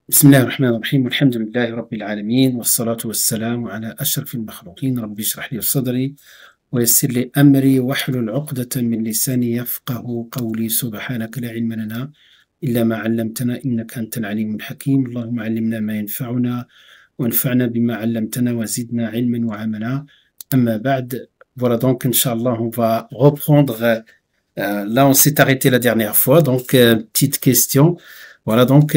بسم الله الرحمن الرحيم والحمد لله رب العالمين والصلاة والسلام على أشرف المخلوقين رب اشرح لي صدري ويسر لي أمري واحلل عقدة من لساني يفقه قولي سبحانك لا علم لنا إلا ما علمتنا إنك أنت العليم الحكيم اللهم علمنا ما ينفعنا وانفعنا بما علمتنا وزدنا علما وعملا أما بعد. Voilà donc Inch'Allah on va reprendre là on s'est arrêté la dernière fois donc petite question. Voilà donc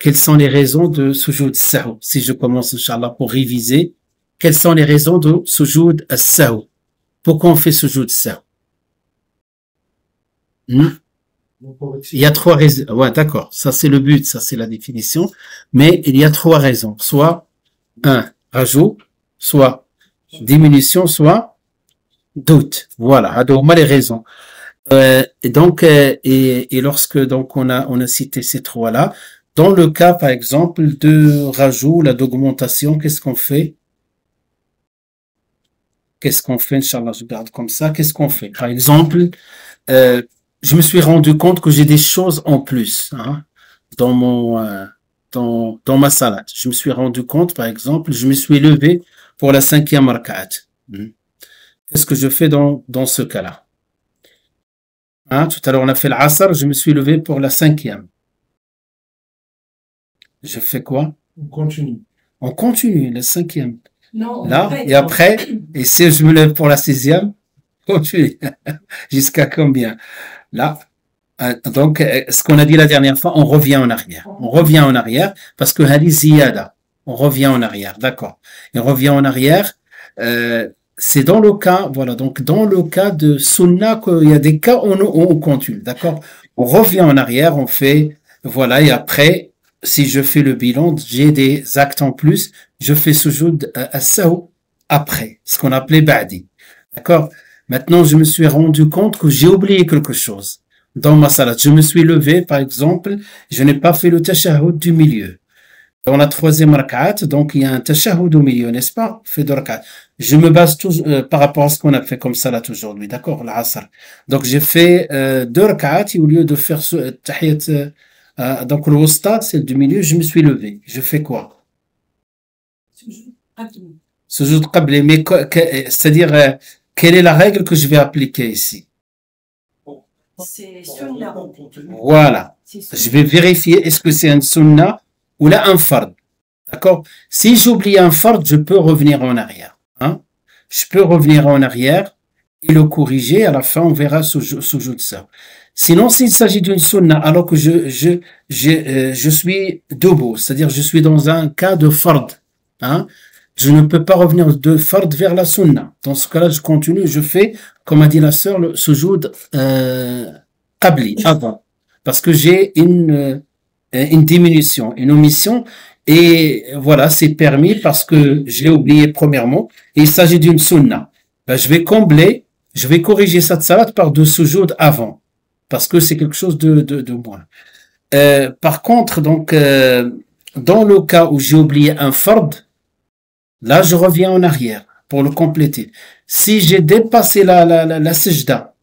quelles sont les raisons de sujoud sahou? Si je commence Inch'Allah pour réviser, quelles sont les raisons de sujoud sahou? Pourquoi on fait sujoud sahou? Il y a trois raisons. Ouais, d'accord. Ça c'est le but, ça c'est la définition. Mais il y a trois raisons. Soit un rajout, soit diminution, soit doute. Voilà. Alors, les raisons. Et lorsque donc on a cité ces trois-là, dans le cas par exemple de rajout, la d'augmentation, qu'est-ce qu'on fait? Inch'Allah, je garde comme ça. Qu'est-ce qu'on fait? Par exemple, je me suis rendu compte que j'ai des choses en plus dans dans ma salade. Je me suis rendu compte, par exemple, je me suis levé pour la 5e rak'at. Qu'est-ce que je fais dans ce cas-là? Tout à l'heure, on a fait l'Asr, je me suis levé pour la 5e. Je fais quoi? On continue, la 5e. Non, là, et après, et si je me lève pour la 6e, continue. Jusqu'à combien? Là. Donc, ce qu'on a dit la dernière fois, on revient en arrière. On revient en arrière, parce que Hali Ziyada. On revient en arrière, d'accord. Et on revient en arrière, c'est dans le cas, voilà, donc dans le cas de Sunna, il y a des cas où on continue, d'accord? On revient en arrière, on fait, voilà, et après, si je fais le bilan, j'ai des actes en plus, je fais sujoud as-sahou après, ce qu'on appelait ba'di, d'accord? Maintenant, je me suis rendu compte que j'ai oublié quelque chose dans ma salade. Je me suis levé, par exemple, je n'ai pas fait le tashahhud du milieu. Dans la 3e rak'at, donc il y a un tashahhud au milieu, n'est-ce pas? Fait de rak'at. Je me base tous par rapport à ce qu'on a fait comme salat aujourd'hui, d'accord? L'asr. Donc j'ai fait 2 rak'at et au lieu de faire tahiyat, donc le wusta, celle du milieu, je me suis levé. Je fais quoi? Sujoud qabli. Mais c'est-à-dire quelle est la règle que je vais appliquer ici? C'est sunna. Voilà. Je vais vérifier est-ce que c'est un sunna ou là un fard. D'accord? Si j'oublie un fard, je peux revenir en arrière. Je peux revenir en arrière et le corriger. À la fin, on verra sujoud sahou. Sinon, s'il s'agit d'une sunna, alors que je suis debout, c'est-à-dire je suis dans un cas de fard, je ne peux pas revenir de fard vers la sunna. Dans ce cas-là, je continue, je fais, comme a dit la sœur, le sujoud qabli, avant. Parce que j'ai une diminution, une omission, et voilà, c'est permis parce que j'ai oublié premièrement, et il s'agit d'une sunna. Je vais combler, je vais corriger cette salade par deux sujoud avant, parce que c'est quelque chose de moins. Par contre, donc, dans le cas où j'ai oublié un fard, là, je reviens en arrière pour le compléter. Si j'ai dépassé la sejda,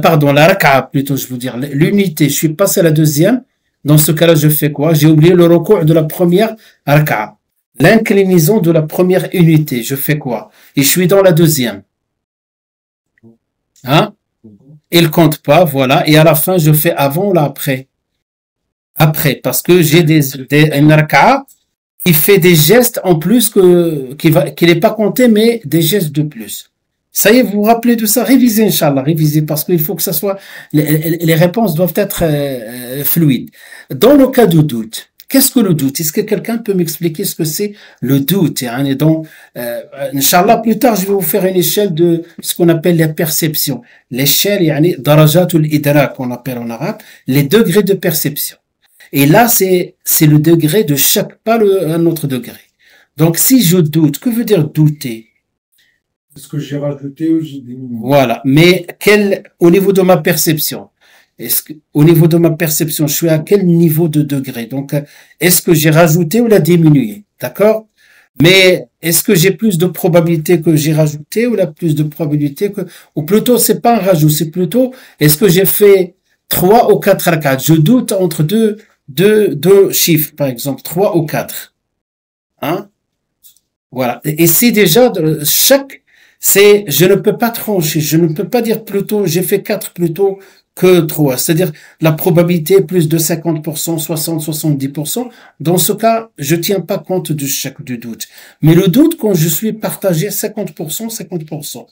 pardon, la raka'a plutôt, je veux dire, l'unité, je suis passé à la 2e, dans ce cas-là, je fais quoi? J'ai oublié le recours de la première raka'a. L'inclinaison de la première unité, je fais quoi? Et je suis dans la 2e. Il compte pas, voilà. Et à la fin, je fais avant ou là après? Après, parce que j'ai une raka'a qui fait des gestes en plus qui n'est pas compté, mais des gestes de plus. Ça y est, vous vous rappelez de ça? Révisez, Inch'Allah, révisez, parce qu'il faut que ça soit, les réponses doivent être fluides. Dans le cas de doute, qu'est-ce que le doute? Est-ce que quelqu'un peut m'expliquer ce que c'est le doute? Et donc, Inch'Allah, plus tard, je vais vous faire une échelle de ce qu'on appelle la perception. L'échelle, darajatul idrak, qu'on appelle en arabe, les degrés de perception. Et là, c'est le degré de chaque, pas un autre degré. Donc, si je doute, que veut dire douter? Est-ce que j'ai rajouté ou j'ai diminué? Voilà. Mais au niveau de ma perception, au niveau de ma perception, je suis à quel niveau de degré? Donc, est-ce que j'ai rajouté ou l'a diminué? D'accord? Mais est-ce que j'ai plus de probabilité que j'ai rajouté ou la plus de probabilité ou plutôt, c'est pas un rajout, c'est plutôt, est-ce que j'ai fait 3 ou 4 rak'at? Je doute entre deux deux chiffres, par exemple, 3 ou 4. Hein? Voilà. Et c'est déjà, je ne peux pas trancher, je ne peux pas dire plutôt, j'ai fait 4 plutôt que 3. C'est-à-dire, la probabilité est plus de 50%, 60, 70%. Dans ce cas, je tiens pas compte du chèque du doute. Mais le doute, quand je suis partagé 50%, 50%.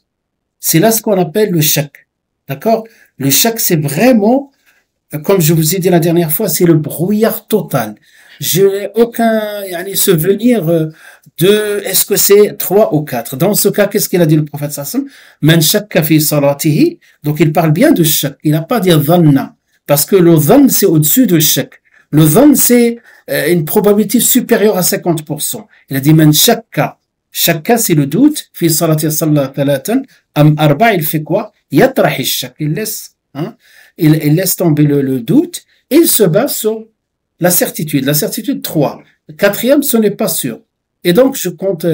C'est là ce qu'on appelle le chèque. D'accord? Le chèque, c'est vraiment, comme je vous ai dit la dernière fois, c'est le brouillard total. Je n'ai aucun souvenir de est-ce que c'est 3 ou 4. Dans ce cas, qu'est-ce qu'il a dit le prophète sallam? Man shakka fi salatihi. Donc il parle bien de shak. Il n'a pas dit dhanna. Parce que le dhann, c'est au-dessus de shak. Le dhann, c'est une probabilité supérieure à 50%. Il a dit man shakka. Shakka, c'est le doute. Fi salatihi salatan. Am arba, il fait quoi? Yatrahi shak. Il laisse, il laisse tomber le doute et il se base sur la certitude. La certitude 3. Quatrième, ce n'est pas sûr. Et donc, je compte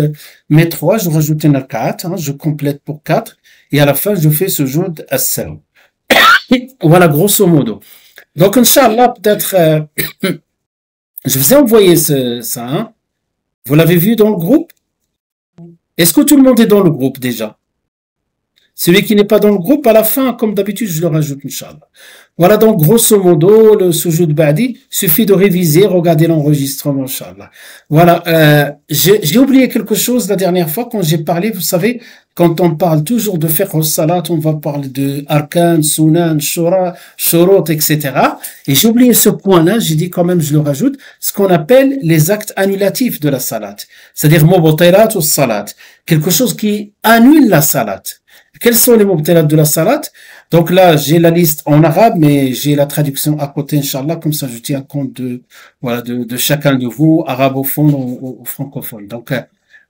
mes 3, je rajoute une 4, je complète pour 4, et à la fin, je fais ce jeu d'Assel. Voilà, grosso modo. Donc, Inch'Allah, peut-être, je vous ai envoyé ça. Vous l'avez vu dans le groupe? Est-ce que tout le monde est dans le groupe déjà? Celui qui n'est pas dans le groupe, à la fin, comme d'habitude, je le rajoute, Inch'Allah. Voilà donc, grosso modo, le sujoud ba'di. Suffit de réviser, regarder l'enregistrement, Inch'Allah. Voilà, j'ai oublié quelque chose la dernière fois quand j'ai parlé, vous savez, quand on parle toujours de fiqh al-salat, on va parler de arkan, sunan, shura, shurut, etc. Et j'ai oublié ce point-là, j'ai dit quand même, je le rajoute, ce qu'on appelle les actes annulatifs de la salat. C'est-à-dire, mubtilat ou salat. Quelque chose qui annule la salat. Quels sont les mubtilat de la salat? Donc là, j'ai la liste en arabe, mais j'ai la traduction à côté, Inch'Allah, comme ça je tiens compte de chacun de vous, arabophone ou francophone.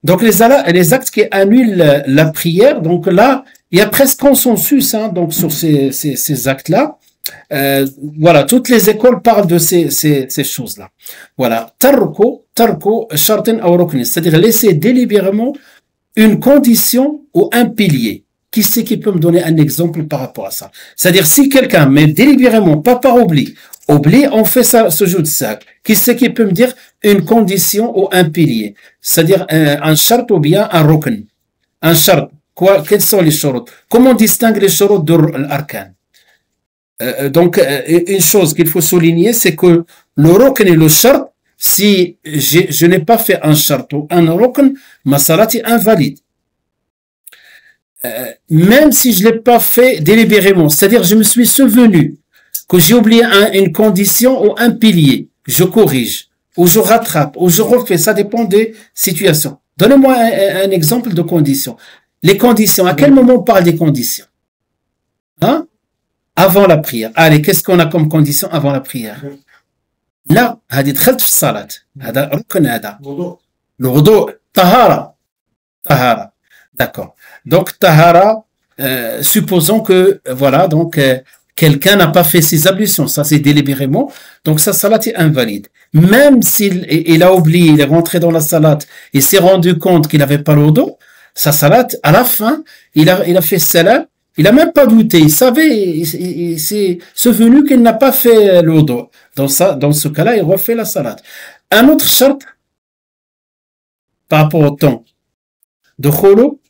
Donc les actes qui annulent la prière, donc là, il y a presque consensus, donc sur ces actes-là. Voilà, toutes les écoles parlent de ces choses-là. Voilà. Tarko, shartin aw rukni, c'est-à-dire laisser délibérément une condition ou un pilier. Qui c'est qui peut me donner un exemple par rapport à ça? C'est-à-dire, si quelqu'un met délibérément, pas par oubli, on fait ça, ce jeu de sac. Qui c'est qui peut me dire une condition ou un pilier? C'est-à-dire, un shart ou bien un rukn. Un shart. Quels sont les shurut? Comment on distingue les shurut de l'arkan? Donc, une chose qu'il faut souligner, c'est que le rukn et le shart, si je n'ai pas fait un shart ou un rukn, ma salat est invalide. Même si je l'ai pas fait délibérément, c'est-à-dire je me suis souvenu que j'ai oublié une condition ou un pilier, je corrige, ou je rattrape, ou je refais, ça dépend des situations. Donnez-moi un exemple de condition. Les conditions, à quel moment on parle des conditions? Avant la prière. Allez, qu'est-ce qu'on a comme condition avant la prière? Là, هذه دخلت في الصلاة. هذا ركن هذا. Le wudu, tahara. D'accord. Donc, tahara, supposons que, voilà, donc, quelqu'un n'a pas fait ses ablutions. Ça, c'est délibérément. Donc, sa salat est invalide. Même s'il a oublié, il est rentré dans la salat, il s'est rendu compte qu'il n'avait pas le dos, sa salat, à la fin, il a fait salat, il a même pas douté. Il savait, il s'est souvenu qu'il n'a pas fait le dos. Dans ce cas-là, il refait la salat. Un autre charte, par rapport au temps de kholo,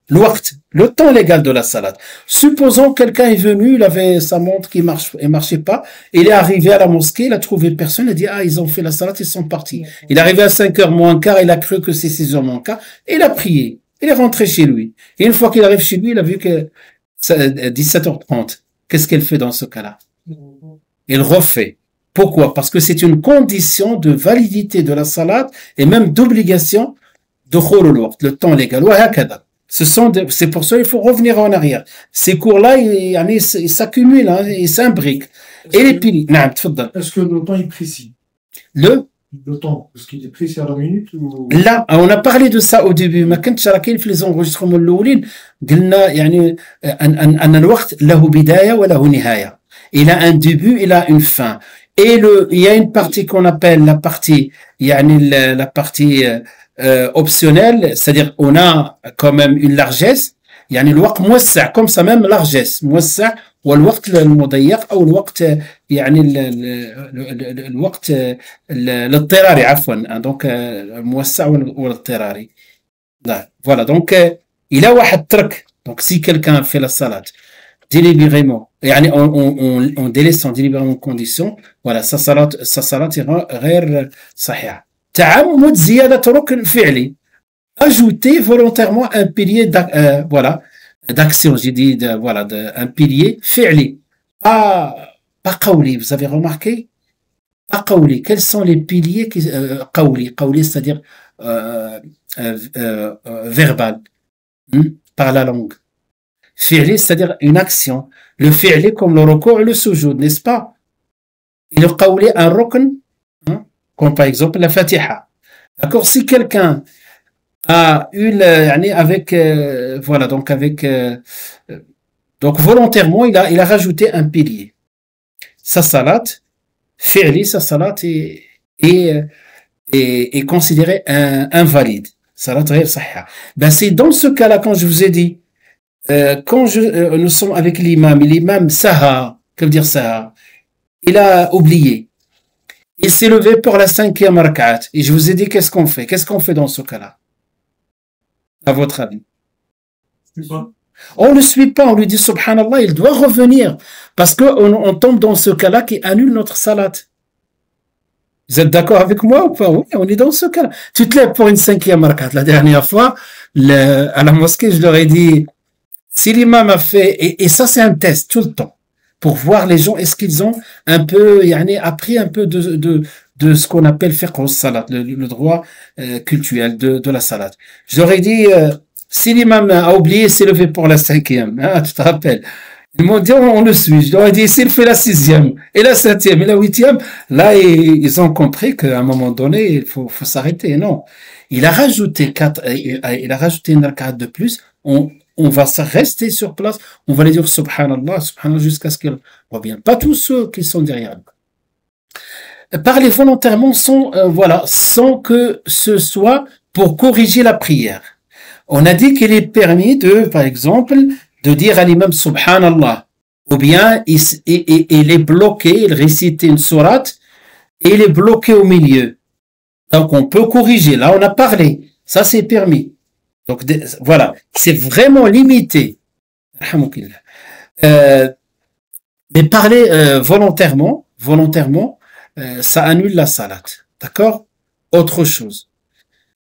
le temps légal de la salat. Supposons quelqu'un est venu, il avait sa montre qui marchait pas, il est arrivé à la mosquée, il a trouvé personne, il a dit, ils ont fait la salat, ils sont partis. Il est arrivé à 5h moins quart, il a cru que c'est 6h moins quart, et il a prié. Il est rentré chez lui. Et une fois qu'il arrive chez lui, il a vu que 17h30. Qu'est-ce qu'elle fait dans ce cas-là? Il refait. Pourquoi? Parce que c'est une condition de validité de la salat et même d'obligation de khulul waqt, le temps légal. C'est pour ça qu'il faut revenir en arrière. Ces cours-là, ils s'accumulent, ils s'imbriquent. Et les piliers. Est-ce que le temps est précis? Le temps, est-ce qu'il est précis à la minute ou... Là, on a parlé de ça au début. ما كنتش راه كاين في les enregistrements الأولين قلنا يعني أن الوقت له بداية وله نهاية. Il a un début, il a une fin. Et il y a une partie qu'on appelle la partie, la partie optionnelle, c'est-à-dire on a quand même une largesse. يعني الوقت موسع, comme ça même largesse, موسع والوقت المضيق أو الوقت يعني الوقت الاضطراري عفوا دونك الموسع والاضطراري. Voilà, donc il a واحد ترك. Donc si quelqu'un fait la salat délibérément, يعني on délaisse son délibérément condition, voilà, sa salat est غير صحيحة. تعمد زيادة ركن فعلي. Ajouter volontairement un pilier voilà, d'action, j'ai dit voilà, un pilier fi'li. Pas qawli, vous avez remarqué? Pas qawli. Quels sont les piliers qui qawli? Qawli, c'est-à-dire verbal, par la langue. Fi'li, c'est-à-dire une action. Le fi'li comme le ruku' et le sujoud, n'est-ce pas? Et le qawli, un rukn, comme par exemple la fatiha. D'accord? Si quelqu'un a eu avec voilà, donc avec donc volontairement il a rajouté un pilier. Sa salat fi'li, sa salat est considérée invalide. Salat ghayr sahha. Ben c'est dans ce cas-là quand je vous ai dit quand nous sommes avec l'imam saha, que veut dire saha? Il a oublié. Il s'est levé pour la 5e rak'at et je vous ai dit qu'est-ce qu'on fait? Qu'est-ce qu'on fait dans ce cas-là? À votre avis? On ne le suit pas, on lui dit subhanallah, il doit revenir parce qu'on tombe dans ce cas-là qui annule notre salat. Vous êtes d'accord avec moi ou pas? Oui, on est dans ce cas-là. Tu te lèves pour une 5e rakat. La dernière fois, à la mosquée, je leur ai dit, si l'imam a fait, et ça c'est un test tout le temps, pour voir les gens, est-ce qu'ils ont un peu, appris un peu de ce qu'on appelle fiqh salat, le droit cultuel de la salat. Je leur ai dit, si l'imam a oublié, s'est levé pour la 5e, tu te rappelles. Ils m'ont dit, on le suit. Je leur ai dit, s'il fait la 6e, et la 7e, et la 8e, là, ils ont compris qu'à un moment donné, il faut s'arrêter. Non. Il a rajouté une rakat de plus. On va rester sur place. On va les dire subhanallah, subhanallah, jusqu'à ce qu'ils reviennent. Pas tous ceux qui sont derrière nous. Parler volontairement sans que ce soit pour corriger la prière. On a dit qu'il est permis par exemple, de dire à l'imam subhanallah, ou bien il est bloqué, il récite une sourate, et il est bloqué au milieu. Donc on peut corriger, là on a parlé, ça c'est permis. Donc voilà, c'est vraiment limité. Mais parler volontairement, ça annule la salat. D'accord? Autre chose.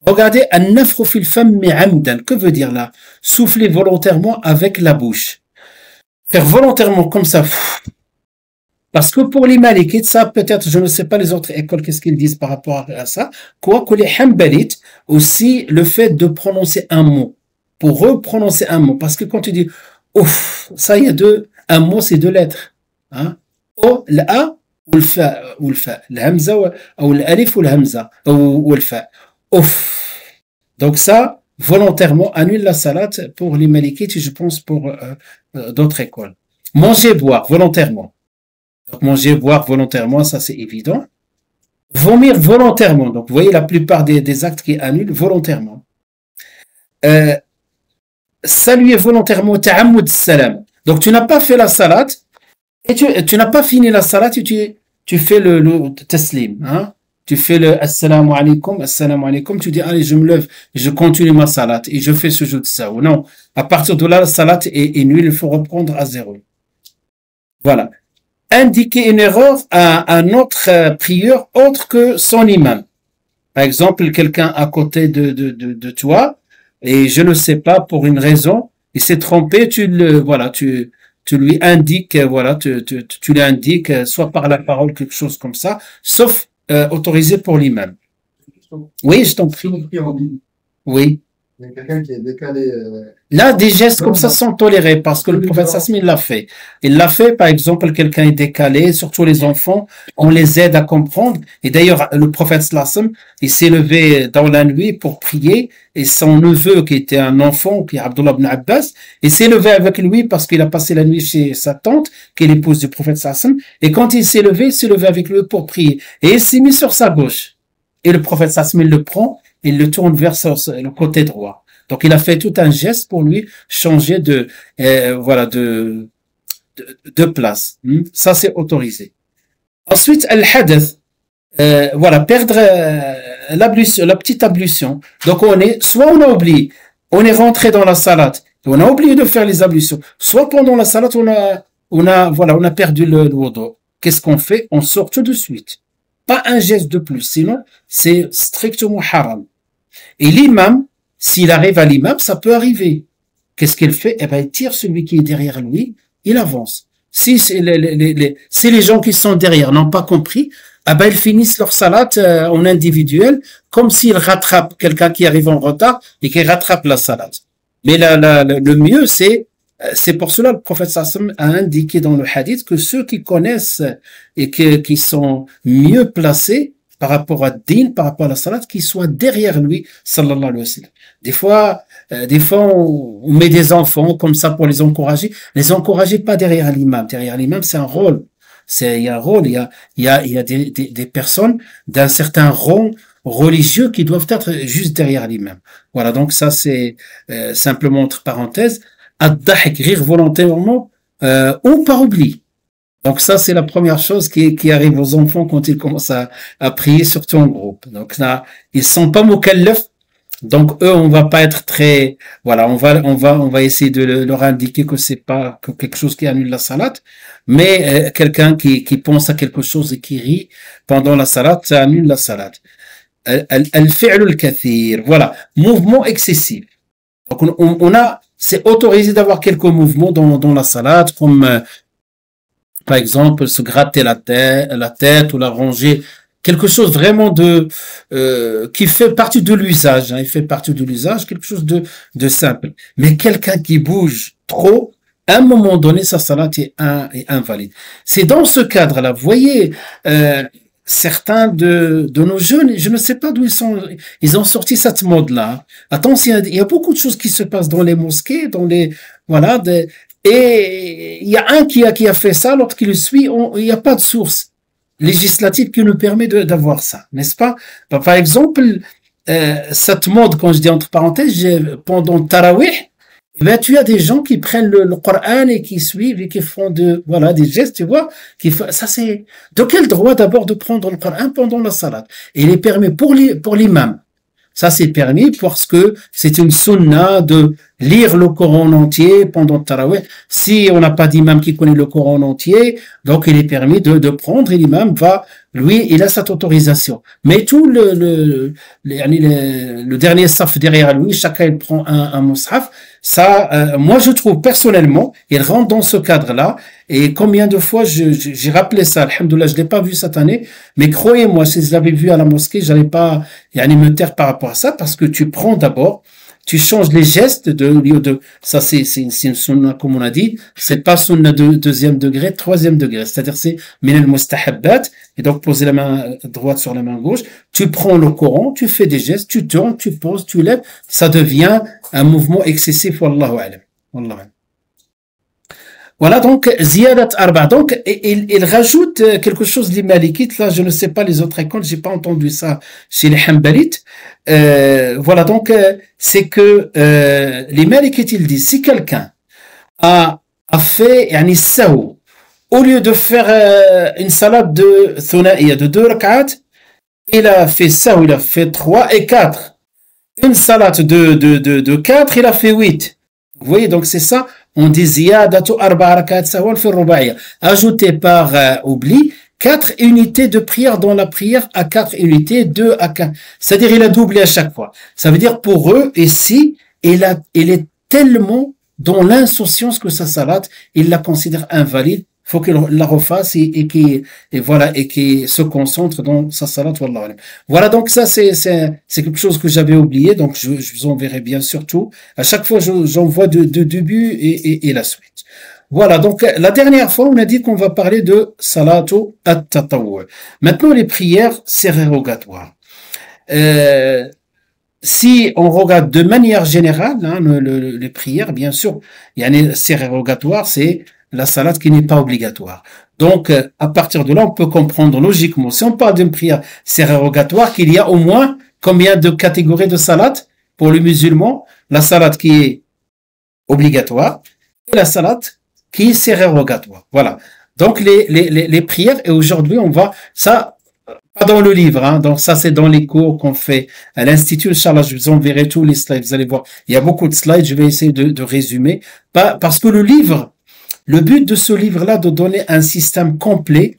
Regardez, an-nafkhu fil fammi amdan. Que veut dire là? Souffler volontairement avec la bouche. Faire volontairement comme ça. Parce que pour les malikites, ça peut-être, je ne sais pas les autres écoles, qu'est-ce qu'ils disent par rapport à ça. Quoique les hanbalites, aussi, le fait de prononcer un mot. Pour reprononcer un mot. Parce que quand tu dis, ouf, ça y est, un mot, c'est 2 lettres. O, la, ou le fa, le hamza, ou l'alif, ou le hamza, ou le fa. Ouf. Donc ça, volontairement, annule la salat pour les malikites et je pense pour d'autres écoles. Manger, boire, volontairement. Donc manger, boire volontairement, ça c'est évident. Vomir volontairement. Donc vous voyez la plupart des actes qui annulent volontairement. Saluer volontairement, ta'ammud salam. Donc tu n'as pas fait la salat et tu n'as pas fini la salat et tu fais le taslim. Tu fais le assalamu alaikum, tu dis, allez, je me lève, je continue ma salat et je fais ce jeu de ça. Ou non, à partir de là, la salat est nulle, il faut reprendre à 0. Voilà. Indiquer une erreur à un autre prieur autre que son imam. Par exemple, quelqu'un à côté de toi, et je ne sais pas, pour une raison, il s'est trompé, tu lui indiques, tu lui indiques, soit par la parole, quelque chose comme ça, sauf autorisé pour l'imam. Oui, je t'en prie. Oui. Il y a quelqu'un qui est décalé. Là, des gestes comme ça sont tolérés parce que le prophète Sassim, il l'a fait. Il l'a fait, par exemple, quelqu'un est décalé, surtout les enfants, on les aide à comprendre. Et d'ailleurs, le prophète Sassim, il s'est levé dans la nuit pour prier et son neveu, qui était un enfant, qui est Abdullah ibn Abbas, il s'est levé avec lui parce qu'il a passé la nuit chez sa tante, qui est l'épouse du prophète Sassim. Et quand il s'est levé avec lui pour prier. Et il s'est mis sur sa gauche. Et le prophète Sassim, il le prend, il le tourne vers le côté droit. Donc il a fait tout un geste pour lui changer de place. Ça, c'est autorisé. Ensuite, al-hadath, voilà, perdre l'ablution, la petite ablution. Donc, soit on a oublié, on est rentré dans la salade, on a oublié de faire les ablutions, soit pendant la salade, on a perdu le wudu. Qu'est-ce qu'on fait? On sort tout de suite. Pas un geste de plus, sinon, c'est strictement haram. Et l'imam, s'il arrive à l'imam, ça peut arriver. Qu'est-ce qu'il fait? Eh ben, il tire celui qui est derrière lui, il avance. Si les gens qui sont derrière n'ont pas compris, eh ben, ils finissent leur salade en individuel, comme s'ils rattrapent quelqu'un qui arrive en retard et qui rattrape la salade. Mais le mieux, c'est pour cela le prophète sallam a indiqué dans le hadith que ceux qui connaissent et qui sont mieux placés par rapport à din, par rapport à la salat, qui soient derrière lui, sallallahu alayhi wa sallam. Des fois, on met des enfants comme ça pour les encourager. Les encourager pas derrière l'imam. Derrière l'imam, c'est un rôle. Il y a un rôle. Il y a des personnes d'un certain rang religieux qui doivent être juste derrière l'imam. Voilà. Donc ça, c'est simplement entre parenthèses. Ad-dahik, rire volontairement, ou par oubli. Donc ça, c'est la première chose qui arrive aux enfants quand ils commencent à prier, surtout en groupe. Donc là, ils sont pas mukallaf. Donc eux, on va pas être très, voilà, on va essayer de leur indiquer que c'est pas quelque chose qui annule la salat, mais quelqu'un qui pense à quelque chose et qui rit pendant la salat, ça annule la salat. Al-fi'l al-kathir, voilà, mouvement excessif. Donc c'est autorisé d'avoir quelques mouvements dans la salat, comme par exemple se gratter la tête ou la ranger, quelque chose vraiment qui fait partie de l'usage, il fait partie de l'usage, quelque chose de simple. Mais quelqu'un qui bouge trop, à un moment donné, sa salat est invalide. C'est dans ce cadre-là, vous voyez, certains de nos jeunes, je ne sais pas d'où ils ont sorti cette mode-là. Attention, il y a beaucoup de choses qui se passent dans les mosquées, et il y a un qui a fait ça, l'autre qui le suit, il n'y a pas de source législative qui nous permet d'avoir ça, n'est-ce pas? Par exemple, cette mode, quand je dis entre parenthèses, pendant Tarawih, tu as des gens qui prennent le Coran et qui suivent et qui font des gestes, tu vois, ça c'est, de quel droit d'abord de prendre le Coran pendant la salat? Et il est permis pour l'imam. Ça c'est permis parce que c'est une sunna de lire le Coran entier pendant le Tarawih. Si on n'a pas d'imam qui connaît le Coran entier, donc il est permis de prendre et l'imam il a cette autorisation. Mais tout le dernier saf derrière lui, chacun il prend un mushaf. Ça, moi je trouve personnellement, il rentre dans ce cadre-là. Et combien de fois j'ai rappelé ça, alhamdoulilah, je l'ai pas vu cette année, mais croyez-moi, si je l'avais vu à la mosquée, j'allais pas me taire par rapport à ça, parce que tu prends d'abord, tu changes les gestes ça c'est une sunna, comme on a dit, c'est pas sunna de deuxième degré, troisième degré, c'est-à-dire c'est min al-mustahabbat, et donc poser la main droite sur la main gauche, tu prends le Coran, tu fais des gestes, tu tournes, tu poses, tu lèves, ça devient un mouvement excessif, wallahu a'lam. Wallahu a'lam. Voilà, donc, ziyadat arba. Donc, il rajoute quelque chose, les malikites. Là, je ne sais pas les autres écoles, j'ai pas entendu ça chez les hanbalites. Voilà, donc, c'est que, les malikites, ils disent, si quelqu'un a fait, sahu, au lieu de faire une salade de thunaiya, de 2 rak'at, il a fait sahu, il a fait 3 et 4. Une salade de 4, il a fait 8. Vous voyez, donc c'est ça. On dit ziyadatu arba rakat sawal fi ruba'iyya. Ajouté par oubli 4 unités de prière dans la prière à 4 unités, 2 à 4. C'est-à-dire il a doublé à chaque fois. Ça veut dire pour eux, ici, il est tellement dans l'insouciance que sa salade, il la considère invalide. Faut qu'il la refasse et qu'il se concentre dans sa salat, wallahu alam. Voilà, donc ça c'est quelque chose que j'avais oublié, donc je vous enverrai bien surtout. À chaque fois j'envoie de début et la suite. Voilà, donc la dernière fois on a dit qu'on va parler de salatu at-tatawwu'. Maintenant les prières surérogatoires. Si on regarde de manière générale, les prières, bien sûr, il y a une surérogatoires, c'est la salat qui n'est pas obligatoire. Donc, à partir de là, on peut comprendre logiquement, si on parle d'une prière surérogatoire, qu'il y a au moins combien de catégories de salat pour les musulmans? La salat qui est obligatoire et la salat qui est sérogatoire. Voilà. Donc, les prières, et aujourd'hui, on va, ça, pas dans le livre, hein, donc ça, c'est dans les cours qu'on fait à l'Institut. Inch'Allah, je vous enverrai tous les slides, vous allez voir. Il y a beaucoup de slides, je vais essayer de résumer. Parce que le livre, le but de ce livre-là, de donner un système complet,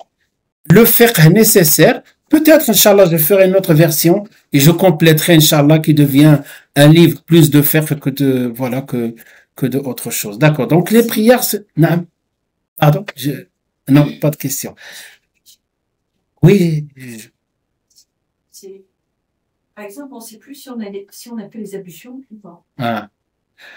le fiqh nécessaire. Peut-être, Inch'Allah, je ferai une autre version et je compléterai, Inch'Allah, qui devient un livre plus de fiqh que de, voilà, que de autre chose. D'accord. Donc, les prières, non. Pardon? Non, pas de question. Oui. Par exemple, on ne sait plus si on a fait les ablutions ou pas.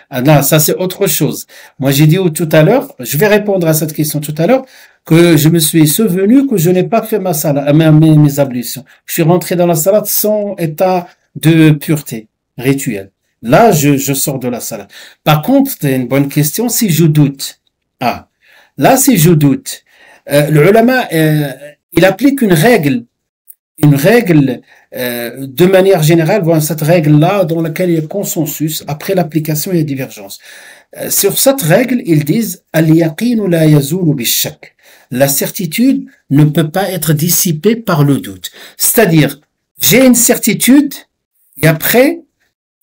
Ah non, ça c'est autre chose. Moi j'ai dit tout à l'heure, je vais répondre à cette question tout à l'heure, que je me suis souvenu que je n'ai pas fait mes ablutions. Je suis rentré dans la salade sans état de pureté rituelle. Là, je sors de la salade. Par contre, c'est une bonne question, si je doute. Là, si je doute, le ulama, il applique une règle de manière générale, voilà, cette règle-là dans laquelle il y a consensus, après l'application il y a divergence. Sur cette règle, ils disent al-yaqinu la yazulu bish-shak. La certitude ne peut pas être dissipée par le doute. C'est-à-dire, j'ai une certitude et après,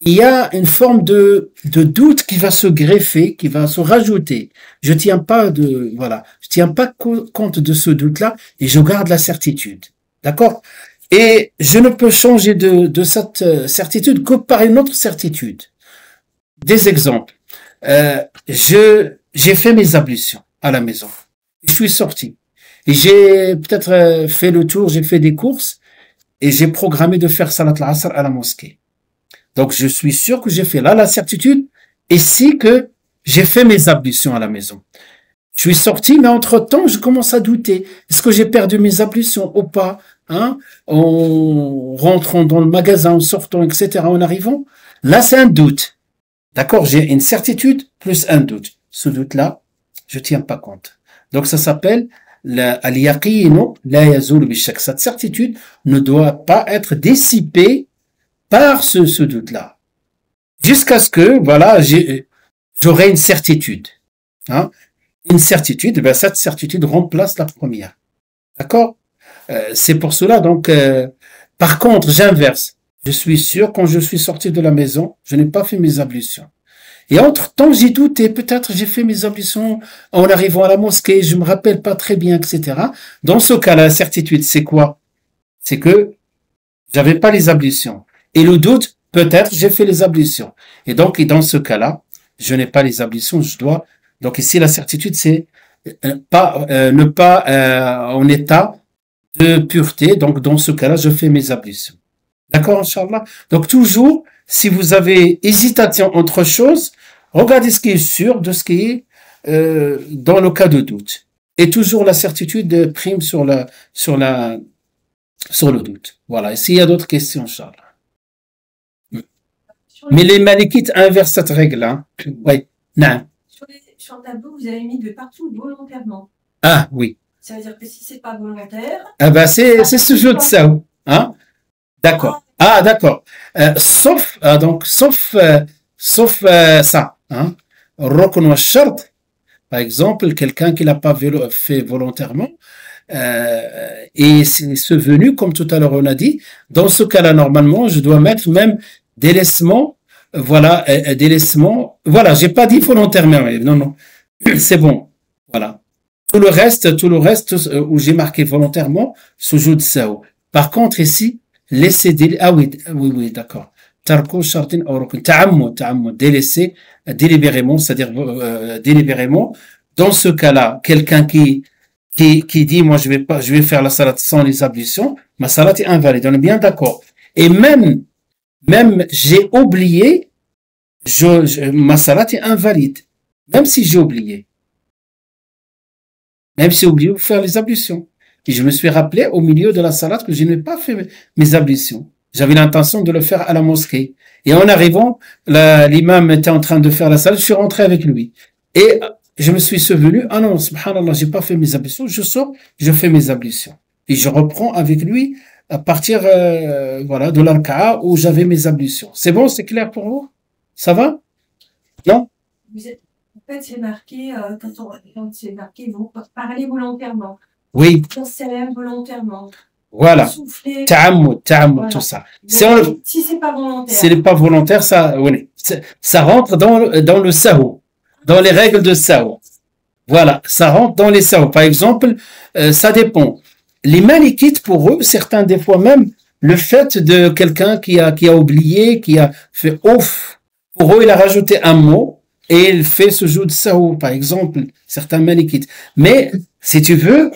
il y a une forme de doute qui va se greffer, qui va se rajouter. Je tiens pas compte de ce doute-là et je garde la certitude. D'accord? Et je ne peux changer de cette certitude que par une autre certitude. Des exemples. J'ai fait mes ablutions à la maison. Je suis sorti. Et j'ai peut-être fait le tour, j'ai fait des courses et j'ai programmé de faire salat al-asr à la mosquée. Donc je suis sûr que j'ai fait là la certitude et si que j'ai fait mes ablutions à la maison. Je suis sorti, mais entre-temps, je commence à douter. Est-ce que j'ai perdu mes ablutions ou pas? Hein? En rentrant dans le magasin, en sortant, etc., en arrivant. Là, c'est un doute. D'accord? J'ai une certitude plus un doute. Ce doute-là, je tiens pas compte. Donc, ça s'appelle al-yaqinu la yazul bishak. Cette certitude ne doit pas être dissipée par ce doute-là. Jusqu'à ce que, voilà, j'aurai une certitude. Hein? Une certitude, ben cette certitude remplace la première. D'accord? C'est pour cela, donc, par contre, j'inverse. Je suis sûr, quand je suis sorti de la maison, je n'ai pas fait mes ablutions. Et entre-temps, j'ai douté, peut-être j'ai fait mes ablutions en arrivant à la mosquée, je me rappelle pas très bien, etc. Dans ce cas-là, la certitude, c'est quoi? C'est que j'avais pas les ablutions. Et le doute, peut-être j'ai fait les ablutions. Et donc, dans ce cas-là, je n'ai pas les ablutions, je dois. Donc ici, la certitude, c'est ne pas en état de pureté. Donc dans ce cas-là, je fais mes ablutions. D'accord, Inch'Allah? Donc toujours, si vous avez hésitation entre choses, regardez ce qui est sûr de ce qui est dans le cas de doute. Et toujours la certitude prime sur le doute. Voilà. Et s'il y a d'autres questions, Inch'Allah. Mais les Malikites inversent cette règle. Hein. Oui. Non. Sur le tableau, vous avez mis de partout volontairement. Ah, oui. Ça veut dire que si c'est pas volontaire. Ah, ben, c'est ce jeu de ça. Hein? D'accord. Ah, d'accord. Sauf ça. Hein? Rukn wa shart. Par exemple, quelqu'un qui l'a pas fait volontairement, et c'est venu, comme tout à l'heure on a dit, dans ce cas-là, normalement, je dois mettre même délaissement, voilà, voilà, j'ai pas dit volontairement, non, c'est bon, voilà. Tout le reste, où j'ai marqué volontairement, sujoud saw. Par contre, ici, laisser oui, d'accord. Tarku shartin aw rukn, ta'ammud, délaisser délibérément, c'est-à-dire délibérément. Dans ce cas-là, quelqu'un qui dit, moi, je vais faire la salat sans les ablutions, ma salat est invalide. On est bien d'accord. Et même, j'ai oublié, ma salat est invalide. Même si j'ai oublié. Même si j'ai oublié de faire les ablutions. Et je me suis rappelé au milieu de la salat que je n'ai pas fait mes ablutions. J'avais l'intention de le faire à la mosquée. Et en arrivant, l'imam était en train de faire la salat, je suis rentré avec lui. Et je me suis souvenu, ah non, subhanallah, j'ai pas fait mes ablutions, je sors, je fais mes ablutions. Et je reprends avec lui à partir voilà, de l'Arka'a où j'avais mes ablutions. C'est bon, c'est clair pour vous? Ça va? Non? En fait, c'est marqué, quand c'est marqué, vous parlez volontairement. Oui. Volontairement. Voilà. Souffler. Ta'ammud, Voilà. tout ça. Si c'est pas volontaire. Si c'est pas volontaire, ça, oui. Ça rentre dans le sahou, dans les règles de sahou. Voilà, ça rentre dans les sahou. Par exemple, ça dépend. Les malikites, pour eux, certains des fois même, le fait de quelqu'un qui a oublié, qui a fait ouf, pour eux, il a rajouté un mot et il fait ce jeu de sahou, par exemple, certains malikites. Mais, si tu veux,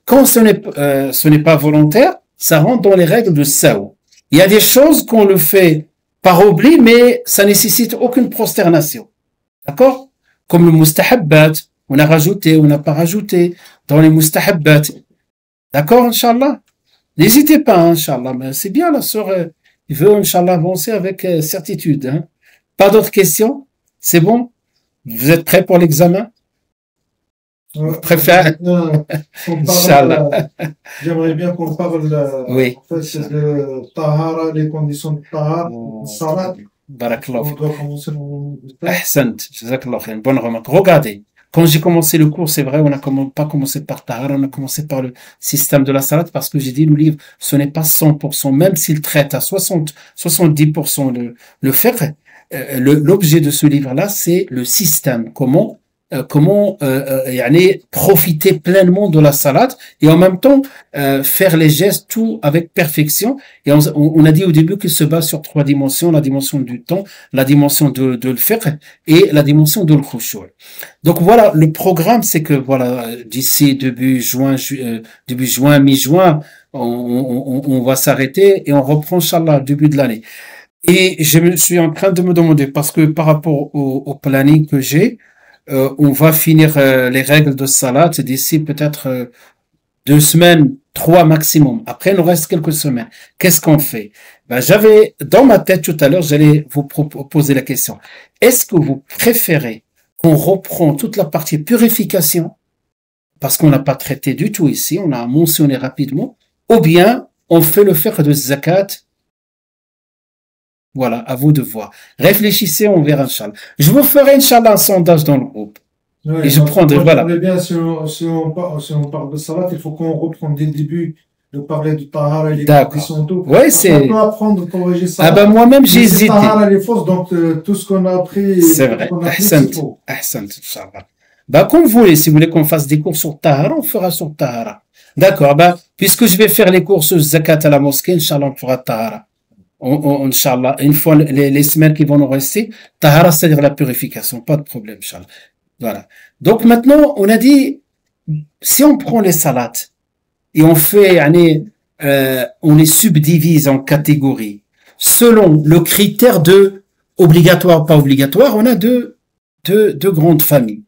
quand ce n'est pas volontaire, ça rentre dans les règles de sahou. Il y a des choses qu'on le fait par oubli, mais ça nécessite aucune prosternation. D'accord? Comme le mustahabbat, on a rajouté, on n'a pas rajouté, dans les mustahabbat. D'accord, Inch'Allah? N'hésitez pas, hein, Inch'Allah. Mais c'est bien, la sœur, il veut, Inch'Allah, avancer avec certitude. Hein. Pas d'autres questions? C'est bon? Vous êtes prêts pour l'examen? Préfère. Inch'Allah. J'aimerais bien qu'on parle oui. En fait, de Tahara, les conditions de Tahara, Salat. Barakallah. On doit commencer Ahsant, jazakallah khair, une bonne remarque. Regardez, quand j'ai commencé le cours, c'est vrai, on n'a pas commencé par Tahara, on a commencé par le système de la Salat parce que j'ai dit le livre, ce n'est pas 100%, même s'il traite à 70% le fiqh, l'objet de ce livre-là, c'est le système. Comment profiter pleinement de la salade et en même temps faire les gestes tout avec perfection. Et on a dit au début qu'il se base sur 3 dimensions: la dimension du temps, la dimension de le fiqh et la dimension de le khushu'. Donc voilà, le programme, c'est que voilà, d'ici début juin, mi-juin, on va s'arrêter et on reprend, Inch'Allah, début de l'année. Et je me suis en train de me demander, parce que par rapport au planning que j'ai, on va finir les règles de salat d'ici peut-être 2 semaines, 3 maximum. Après, il nous reste quelques semaines. Qu'est-ce qu'on fait? J'avais dans ma tête tout à l'heure, j'allais vous poser la question. Est-ce que vous préférez qu'on reprend toute la partie purification, parce qu'on n'a pas traité du tout ici, on a mentionné rapidement, ou bien on fait le fiqh de zakat? Voilà, à vous de voir. Réfléchissez, on verra, Inch'Allah. Je vous ferai, Inch'Allah, un sondage dans le groupe. Oui, et je prendrai, voilà. Bien, si on parle de salat, il faut qu'on reprenne dès le début de parler de Tahara et les conditions tout. Oui, c'est. On peut apprendre, corriger ça. Ah ben, moi-même, j'ai hésité. Tahara, les fausses, donc, tout ce qu'on a appris. C'est vrai. Ahsant, Inch'Allah. Comme vous voulez, si vous voulez qu'on fasse des cours sur Tahara, on fera sur Tahara. D'accord, puisque je vais faire les cours sur Zakat à la mosquée, Inch'Allah, on fera Tahara. Inch'Allah, une fois les semaines qui vont nous rester, Tahara, c'est-à-dire la purification, pas de problème, Inch'Allah. Voilà. Donc maintenant, on a dit, si on prend les salats et on fait, on les subdivise en catégories, selon le critère de obligatoire, pas obligatoire, on a deux grandes familles.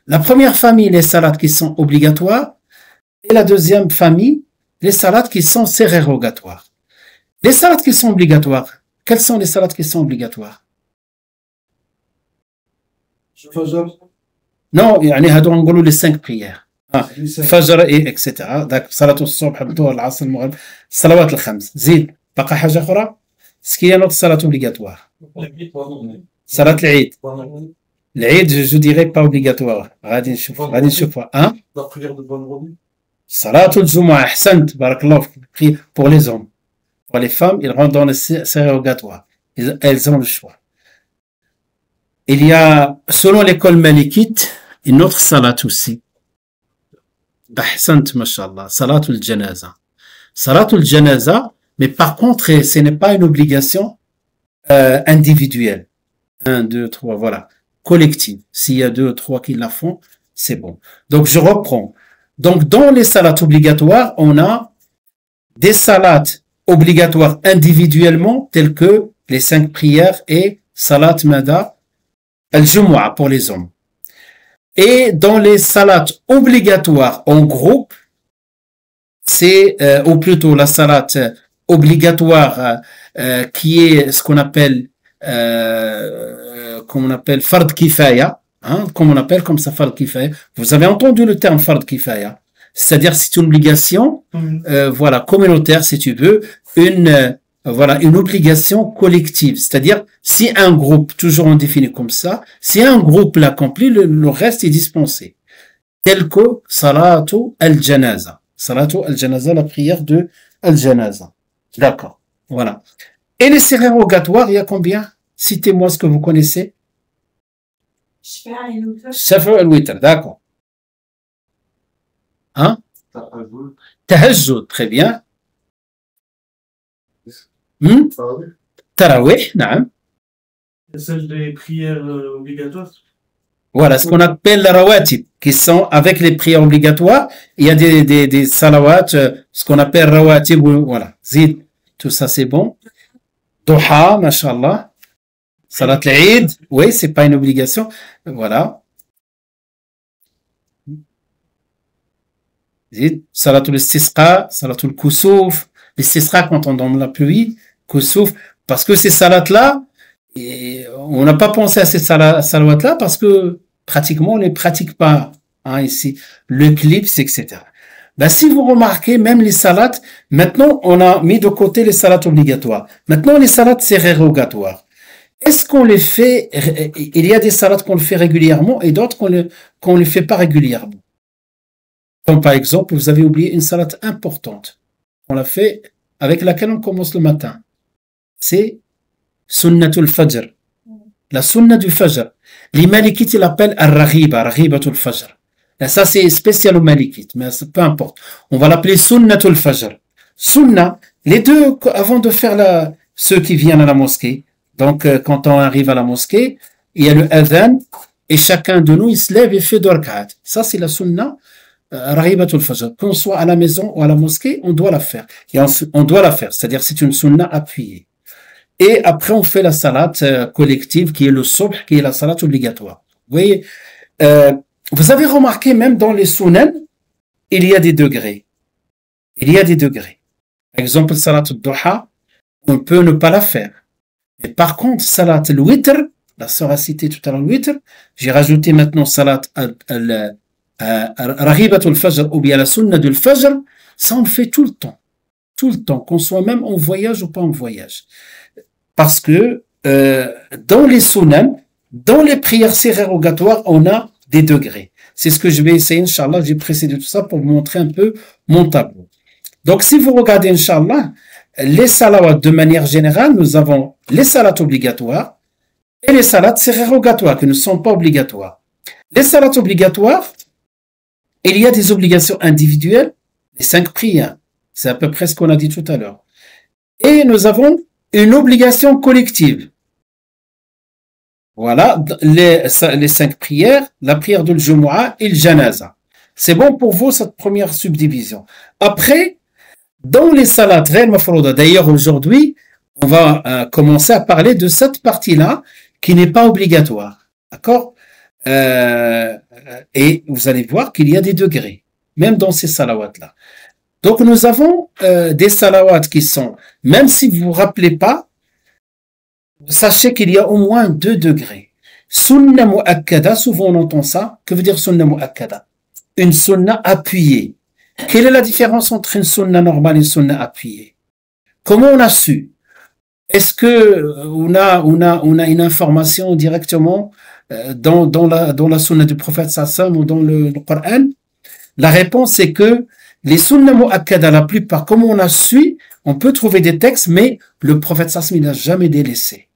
La première famille, les salats qui sont obligatoires, et la deuxième famille, les salats qui sont sérérogatoires. Les salats qui sont obligatoires, quels sont les salats qui sont obligatoires? Non, هادو نقولوا les 5 prières. فجر etc. صلاة الصبح الظهر العصر المغرب الصلوات الخمس. زيد بقى حاجة أخرى؟ سكي نوت صلاة obligatoire. صلاة العيد. العيد je dirais pas obligatoire. غادي نشوفها. صلاة الجمعة أحسنت بارك الله فيك. Pour les hommes. Pour les femmes, ils rentrent dans le sérogatoire. Elles ont le choix. Il y a, selon l'école malikite, une autre salat aussi. Ahsant, mashallah. Salatul janaza. Salatul janaza, mais par contre, ce n'est pas une obligation individuelle. 1, 2, 3, voilà. Collective. S'il y a 2 ou 3 qui la font, c'est bon. Donc, je reprends. Donc, dans les salats obligatoires, on a des salats obligatoires individuellement, tels que les 5 prières et salat mada al-jumu'ah pour les hommes. Et dans les salats obligatoires en groupe, c'est, ou plutôt la salat obligatoire qui est ce qu'on appelle fard kifaya, comme on appelle comme ça fard kifaya. Vous avez entendu le terme fard kifaya, c'est-à-dire c'est une obligation, voilà, communautaire si tu veux, une voilà, une obligation collective. C'est-à-dire, si un groupe, toujours on définit comme ça, si un groupe l'accomplit, le reste est dispensé. Tel que salatu al-janaza. Salatu al-janaza, la prière de al-janaza. D'accord. Voilà. Et les sérérogatoires, il y a combien? Citez-moi ce que vous connaissez. Shafa al-witr, d'accord. Hein? Tahajjud, très bien. Tarawih, naam. Celle des prières obligatoires. Voilà, ce qu'on appelle la rawatib, qui sont avec les prières obligatoires. Il y a des salawats, ce qu'on appelle rawatib, voilà. Zid, tout ça c'est bon. Duha, mashallah. Salat al-Eid, oui, c'est pas une obligation. Voilà. Zid, salatul istisqa, salatul kusuf. L'istisqa quand on donne la pluie, kusuf, parce que ces salats-là, et on n'a pas pensé à ces salawats-là parce que pratiquement on ne les pratique pas hein, ici. L'éclipse, etc. Ben, si vous remarquez, même les salats, maintenant on a mis de côté les salats obligatoires. Maintenant les salats sérérogatoires. Est-ce qu'on les fait, il y a des salats qu'on le fait régulièrement et d'autres qu'on ne les fait pas régulièrement. Comme par exemple, vous avez oublié une salade importante. On l'a fait avec laquelle on commence le matin. C'est Sunnatul Fajr. La Sunna du Fajr. Les Malikites, ils l'appellent Al-Raghiba, Raghibatul Fajr. Et ça, c'est spécial aux Malikites, mais peu importe. On va l'appeler Sunnatul Fajr. Sunna, les deux, avant de faire ceux qui viennent à la mosquée. Donc, quand on arrive à la mosquée, il y a le adhan, et chacun de nous, il se lève et fait 2 rak'at. Ça, c'est la Sunna. Raghibatul Fajr. Qu'on soit à la maison ou à la mosquée, on doit la faire. Et on doit la faire. C'est-à-dire, c'est une Sunna appuyée. Et après, on fait la salat collective, qui est le subh, qui est la salat obligatoire. Vous voyez, vous avez remarqué, même dans les sunan, il y a des degrés. Il y a des degrés. Par exemple, salat al-duha, on peut ne pas la faire. Mais par contre, salat al-witr, la sœur a cité tout à l'heure le witr, j'ai rajouté maintenant salat Raghibatul Fajr ou bien la sunna du Fajr, ça on le fait tout le temps. Tout le temps, qu'on soit même en voyage ou pas en voyage. Parce que dans les sunan, dans les prières sérérogatoires, on a des degrés. C'est ce que je vais essayer, Inch'Allah, j'ai précédé tout ça pour vous montrer un peu mon tableau. Donc si vous regardez, Inch'Allah, les salawats de manière générale, nous avons les salats obligatoires et les salats sérérogatoires qui ne sont pas obligatoires. Les salats obligatoires, il y a des obligations individuelles, les 5 prières. C'est à peu près ce qu'on a dit tout à l'heure. Et nous avons une obligation collective. Voilà, les 5 prières, la prière de l'Jumu'ah et le Janaza. C'est bon pour vous, cette première subdivision. Après, dans les salats réel mafrouda, d'ailleurs aujourd'hui, on va commencer à parler de cette partie-là qui n'est pas obligatoire. D'accord? Et vous allez voir qu'il y a des degrés, même dans ces salawats-là. Donc nous avons des salawats qui sont, même si vous vous rappelez pas, sachez qu'il y a au moins 2 degrés. Sunna mu'akkada, souvent on entend ça. Que veut dire sunna mu'akkada? Une sunna appuyée. Quelle est la différence entre une sunna normale et une sunna appuyée? Comment on a su? Est-ce que on a une information directement dans la sunna du prophète sallam ou dans le Coran? La réponse est que les sunna mu'akkada, la plupart, comme on a su, on peut trouver des textes, mais le prophète sallam, il n'a jamais délaissé.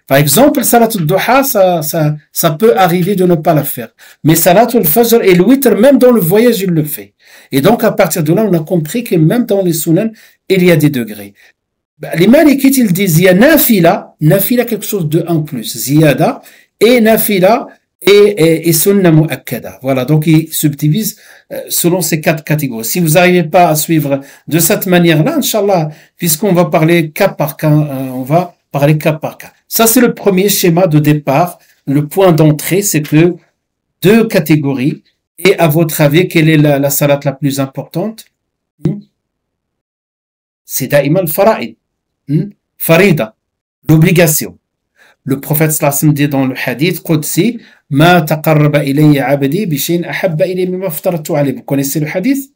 Par exemple, salatul duha, ça peut arriver de ne pas la faire. Mais salatul fajr et le witr, même dans le voyage, il le fait. Et donc, à partir de là, on a compris que même dans les sunan, il y a des degrés. Les malikites, ils disent, il y a nafila quelque chose de en plus, ziyada, et nafila, et sunna mu'akkada. Voilà, donc ils subdivisent selon ces 4 catégories. Si vous n'arrivez pas à suivre de cette manière-là, Inch'Allah, puisqu'on va parler cas par cas, on va parler cas par cas. Ça, c'est le premier schéma de départ. Le point d'entrée, c'est que 2 catégories. Et à votre avis, quelle est la salat la plus importante? C'est daïma al-fara'id. Farida, l'obligation. Le prophète sallallahu dit dans le hadith Qudsi, Ma taqarraba ilayya abdi bi shay'in ahabba ilayya mimma aftaratu alayhi. Vous connaissez le hadith?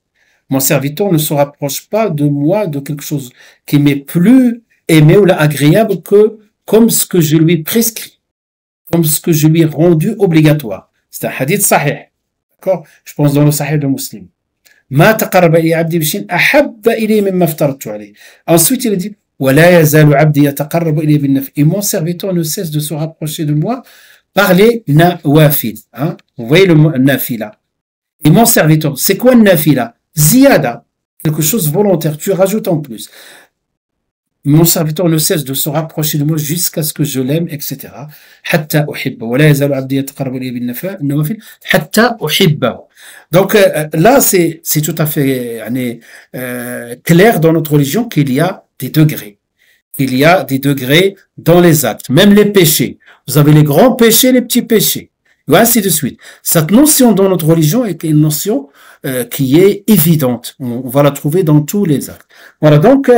Mon serviteur ne se rapproche pas de moi de quelque chose qui m'est plus aimé ou agréable que comme ce que je lui prescris, comme ce que je lui ai rendu obligatoire. C'est un hadith sahih. D'accord? Je pense dans le sahih de Muslim. Ma taqarraba ilayya 'abdi bi shay'in ahabba ilayya mimma aftaratu alayhi. Ensuite, il dit ولا يزال عبدي يتقرب إلي بالنفل. Et mon serviteur ne cesse de se rapprocher de moi par les nawafil. Hein? Vous voyez le mot nafila. Et mon serviteur, c'est quoi nafila? Ziyada, quelque chose volontaire, tu rajoutes en plus. Mon serviteur ne cesse de se rapprocher de moi jusqu'à ce que je l'aime, etc. حتى أحبه ولا يزال عبدي يتقرب إلي بالنوافل حتى أحبه. Donc là, c'est tout à fait clair dans notre religion qu'il y a des degrés. Il y a des degrés dans les actes, même les péchés. Vous avez les grands péchés, les petits péchés, et ainsi de suite. Cette notion dans notre religion est une notion qui est évidente. On va la trouver dans tous les actes. Voilà, donc,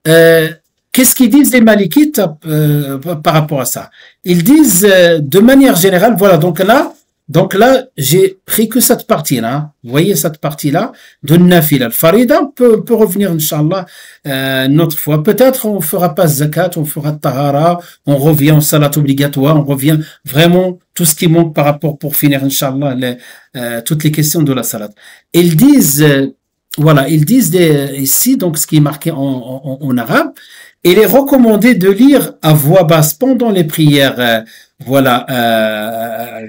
qu'est-ce qu'ils disent les Malikites par rapport à ça? Ils disent de manière générale, voilà, donc là, j'ai pris que cette partie-là. Vous voyez cette partie-là de Nafila. Le Farida peut revenir, Inch'Allah, une autre fois. Peut-être on fera pas zakat, on fera tahara, on revient en salat obligatoire, on revient vraiment tout ce qui manque par rapport pour finir, Inch'Allah, toutes les questions de la salat. Ils disent, voilà, ils disent ici, donc ce qui est marqué en arabe, il est recommandé de lire à voix basse pendant les prières,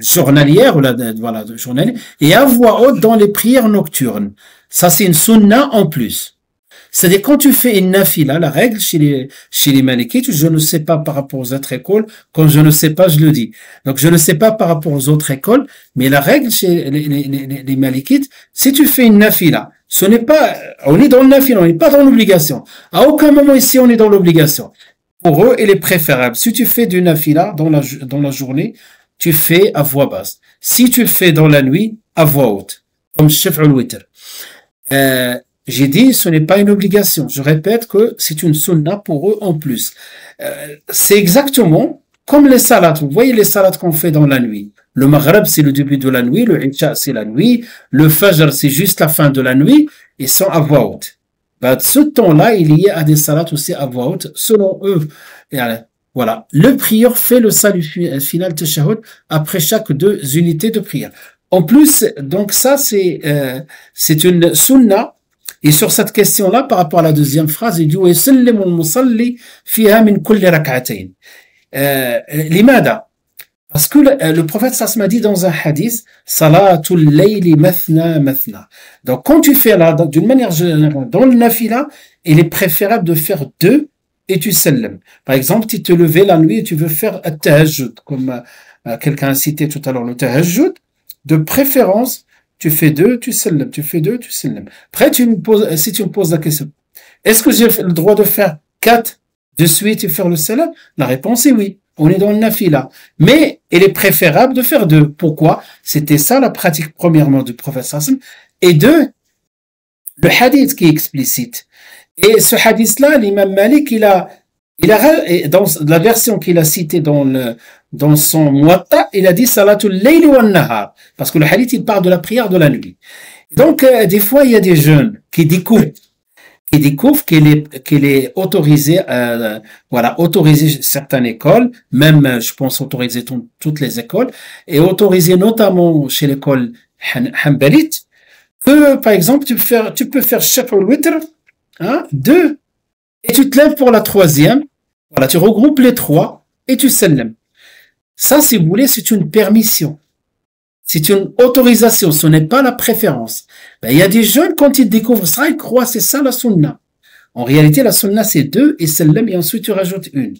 journalières, journalières, et à voix haute dans les prières nocturnes. Ça, c'est une sunna en plus. C'est-à-dire, quand tu fais une nafila, la règle chez les Malikites, je ne sais pas par rapport aux autres écoles, quand je ne sais pas, je le dis. Donc, je ne sais pas par rapport aux autres écoles, mais la règle chez les Malikites, si tu fais une nafila, ce n'est pas, on est dans le nafila, on n'est pas dans l'obligation. À aucun moment ici, on est dans l'obligation. Pour eux, il est préférable. Si tu fais du nafila dans la journée, tu fais à voix basse. Si tu le fais dans la nuit, à voix haute. Comme Shaf' al-Witr. J'ai dit, ce n'est pas une obligation. Je répète que c'est une sunna pour eux en plus. C'est exactement comme les salats. Vous voyez les salats qu'on fait dans la nuit. Le Maghrib, c'est le début de la nuit. Le Isha, c'est la nuit. Le Fajr, c'est juste la fin de la nuit. Ils sont à voix haute. Ce temps-là, il y a des salats aussi à voix haute, selon eux. Voilà. Le prieur fait le salut final tashahhud après chaque 2 unités de prière. En plus, donc ça, c'est une sunna. Et sur cette question-là, par rapport à la deuxième phrase, il dit وَيُسَلِّمُ الْمُصَلِّي فِيهَا مِنْ كُلِّ رَكْعَتَيْنِ. لماذا? Parce que le prophète Sassama dit dans un hadith, Salatul layli mathna mathna. Donc, quand tu fais là, d'une manière générale, dans le nafila, il est préférable de faire 2 et tu sallam. Par exemple, tu te levais la nuit et tu veux faire un tahajjud, comme quelqu'un a cité tout à l'heure le tahajjud. De préférence, tu fais 2, tu sallam, tu fais 2, tu sallam. Après, si tu me poses la question, est-ce que j'ai le droit de faire 4 de suite et faire le salam? La réponse est oui. On est dans le nafila. Mais il est préférable de faire 2. Pourquoi? C'était ça la pratique premièrement du prophète sallam. Et 2, le hadith qui est explicite. Et ce hadith-là, l'imam Malik, il a dans la version qu'il a citée dans son Muwatta, il a dit salatul layli wan nahar. Parce que le hadith, il parle de la prière de la nuit. Donc, des fois, il y a des jeunes qui découvrent qu'il est autorisé, autorisé certaines écoles, même, je pense, autorisé toutes les écoles, et autorisé notamment chez l'école Hanbalite, que, par exemple, tu peux faire Shaf' al-Witr, 2, et tu te lèves pour la 3e, voilà, tu regroupes les 3, et tu sallam. Ça, si vous voulez, c'est une permission. C'est une autorisation, ce n'est pas la préférence. Il y a des jeunes, quand ils découvrent ça, ils croient c'est ça la sunna. En réalité, la sunna, c'est 2 et sallam, et ensuite tu rajoutes 1.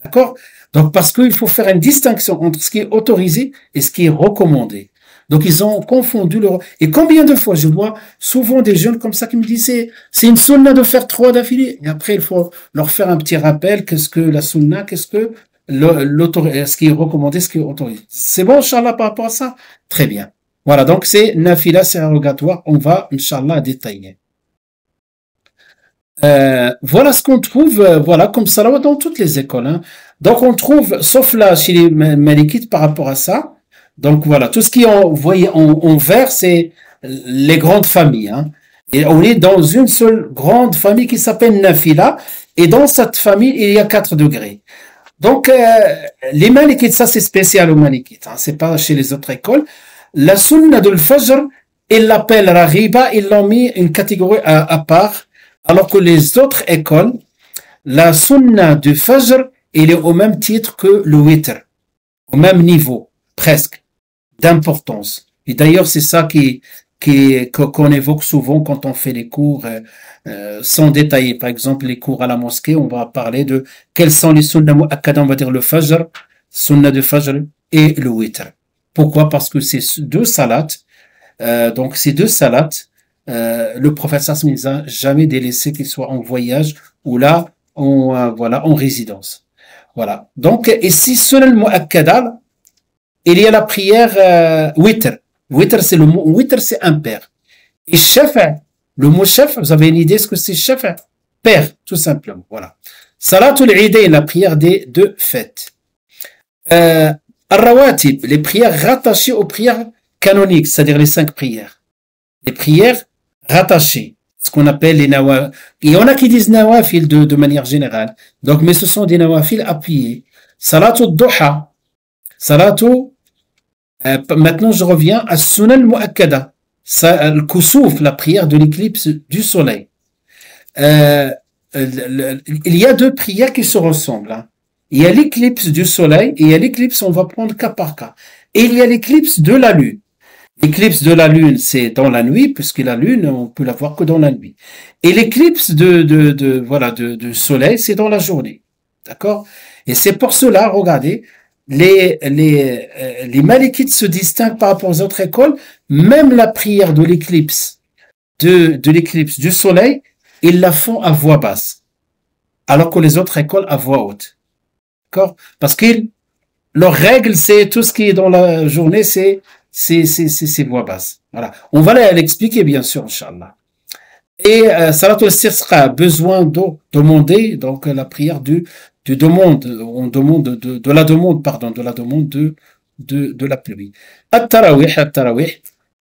D'accord? Donc, parce qu'il faut faire une distinction entre ce qui est autorisé et ce qui est recommandé. Donc, ils ont confondu et combien de fois je vois souvent des jeunes comme ça qui me disent c'est une sunna de faire 3 d'affilée. Et après, il faut leur faire un petit rappel, qu'est-ce que la sunna, qu'est-ce que ce qui est recommandé, ce qui est autorisé. C'est bon, Inch'Allah, par rapport à ça? Très bien. Voilà, donc c'est nafila, c'est rogatoire. On va, Inch'Allah, détailler. Voilà ce qu'on trouve, comme salawat dans toutes les écoles. Donc on trouve, sauf là, chez les Malikites par rapport à ça. Donc voilà, tout ce qui est, vous voyez, en vert, c'est les grandes familles. Hein. Et on est dans une seule grande famille qui s'appelle Nafila. Et dans cette famille, il y a 4 degrés. Donc, les Malikites, ça c'est spécial aux Malikites. Hein. C'est pas chez les autres écoles. La sunna de l'Fajr, ils l'appellent Raghiba. Ils l'ont mis une catégorie à part. Alors que les autres écoles, la sunna du Fajr, il est au même titre que le Witr. Au même niveau, presque, d'importance. Et d'ailleurs, c'est ça qu'on évoque souvent quand on fait les cours sans détailler. Par exemple, les cours à la mosquée, on va parler de quels sont les sunnah mu'akkada, on va dire le Fajr, sunna de Fajr et le Witr. Pourquoi? Parce que ces deux salats, donc ces deux salats, le prophète sallallahu alayhi wa sallam n'a jamais délaissé qu'il soit en voyage ou là, en résidence. Voilà. Donc, ici, sunnah mu'akkada, il y a la prière Witr. Witr, c'est le mot Witr, c'est impair. Et Shafa, le mot Shafa, vous avez une idée ce que c'est Shafa? Père, tout simplement. Voilà. Salatul Eidain, la prière des 2 fêtes. Ar-Rawatib, les prières rattachées aux prières canoniques, c'est-à-dire les 5 prières. Les prières rattachées, ce qu'on appelle les nawafil. Il y en a qui disent nawafil de manière générale. Donc, mais ce sont des nawafil appuyés. Salatul Duha, Salatul maintenant, je reviens à Sunnah al-Mu'akkada, le Kusuf, la prière de l'éclipse du soleil. Il y a 2 prières qui se ressemblent. Hein. Il y a l'éclipse du soleil et il y a l'éclipse, on va prendre cas par cas. Et il y a l'éclipse de la lune. L'éclipse de la lune, c'est dans la nuit, puisque la lune, on peut la voir que dans la nuit. Et l'éclipse du soleil, c'est dans la journée. D'accord? Et c'est pour cela, regardez, les Malikites se distinguent par rapport aux autres écoles. Même la prière de l'éclipse de l'éclipse du soleil, ils la font à voix basse, alors que les autres écoles à voix haute. D'accord? Parce que leur règle, c'est tout ce qui est dans la journée, c'est voix basse. Voilà. On va l'expliquer bien sûr, Inch'Allah. Et Salatul Istisqa, besoin d'eau, demander, donc la prière on demande de la demande de la pluie. At-Tarawih,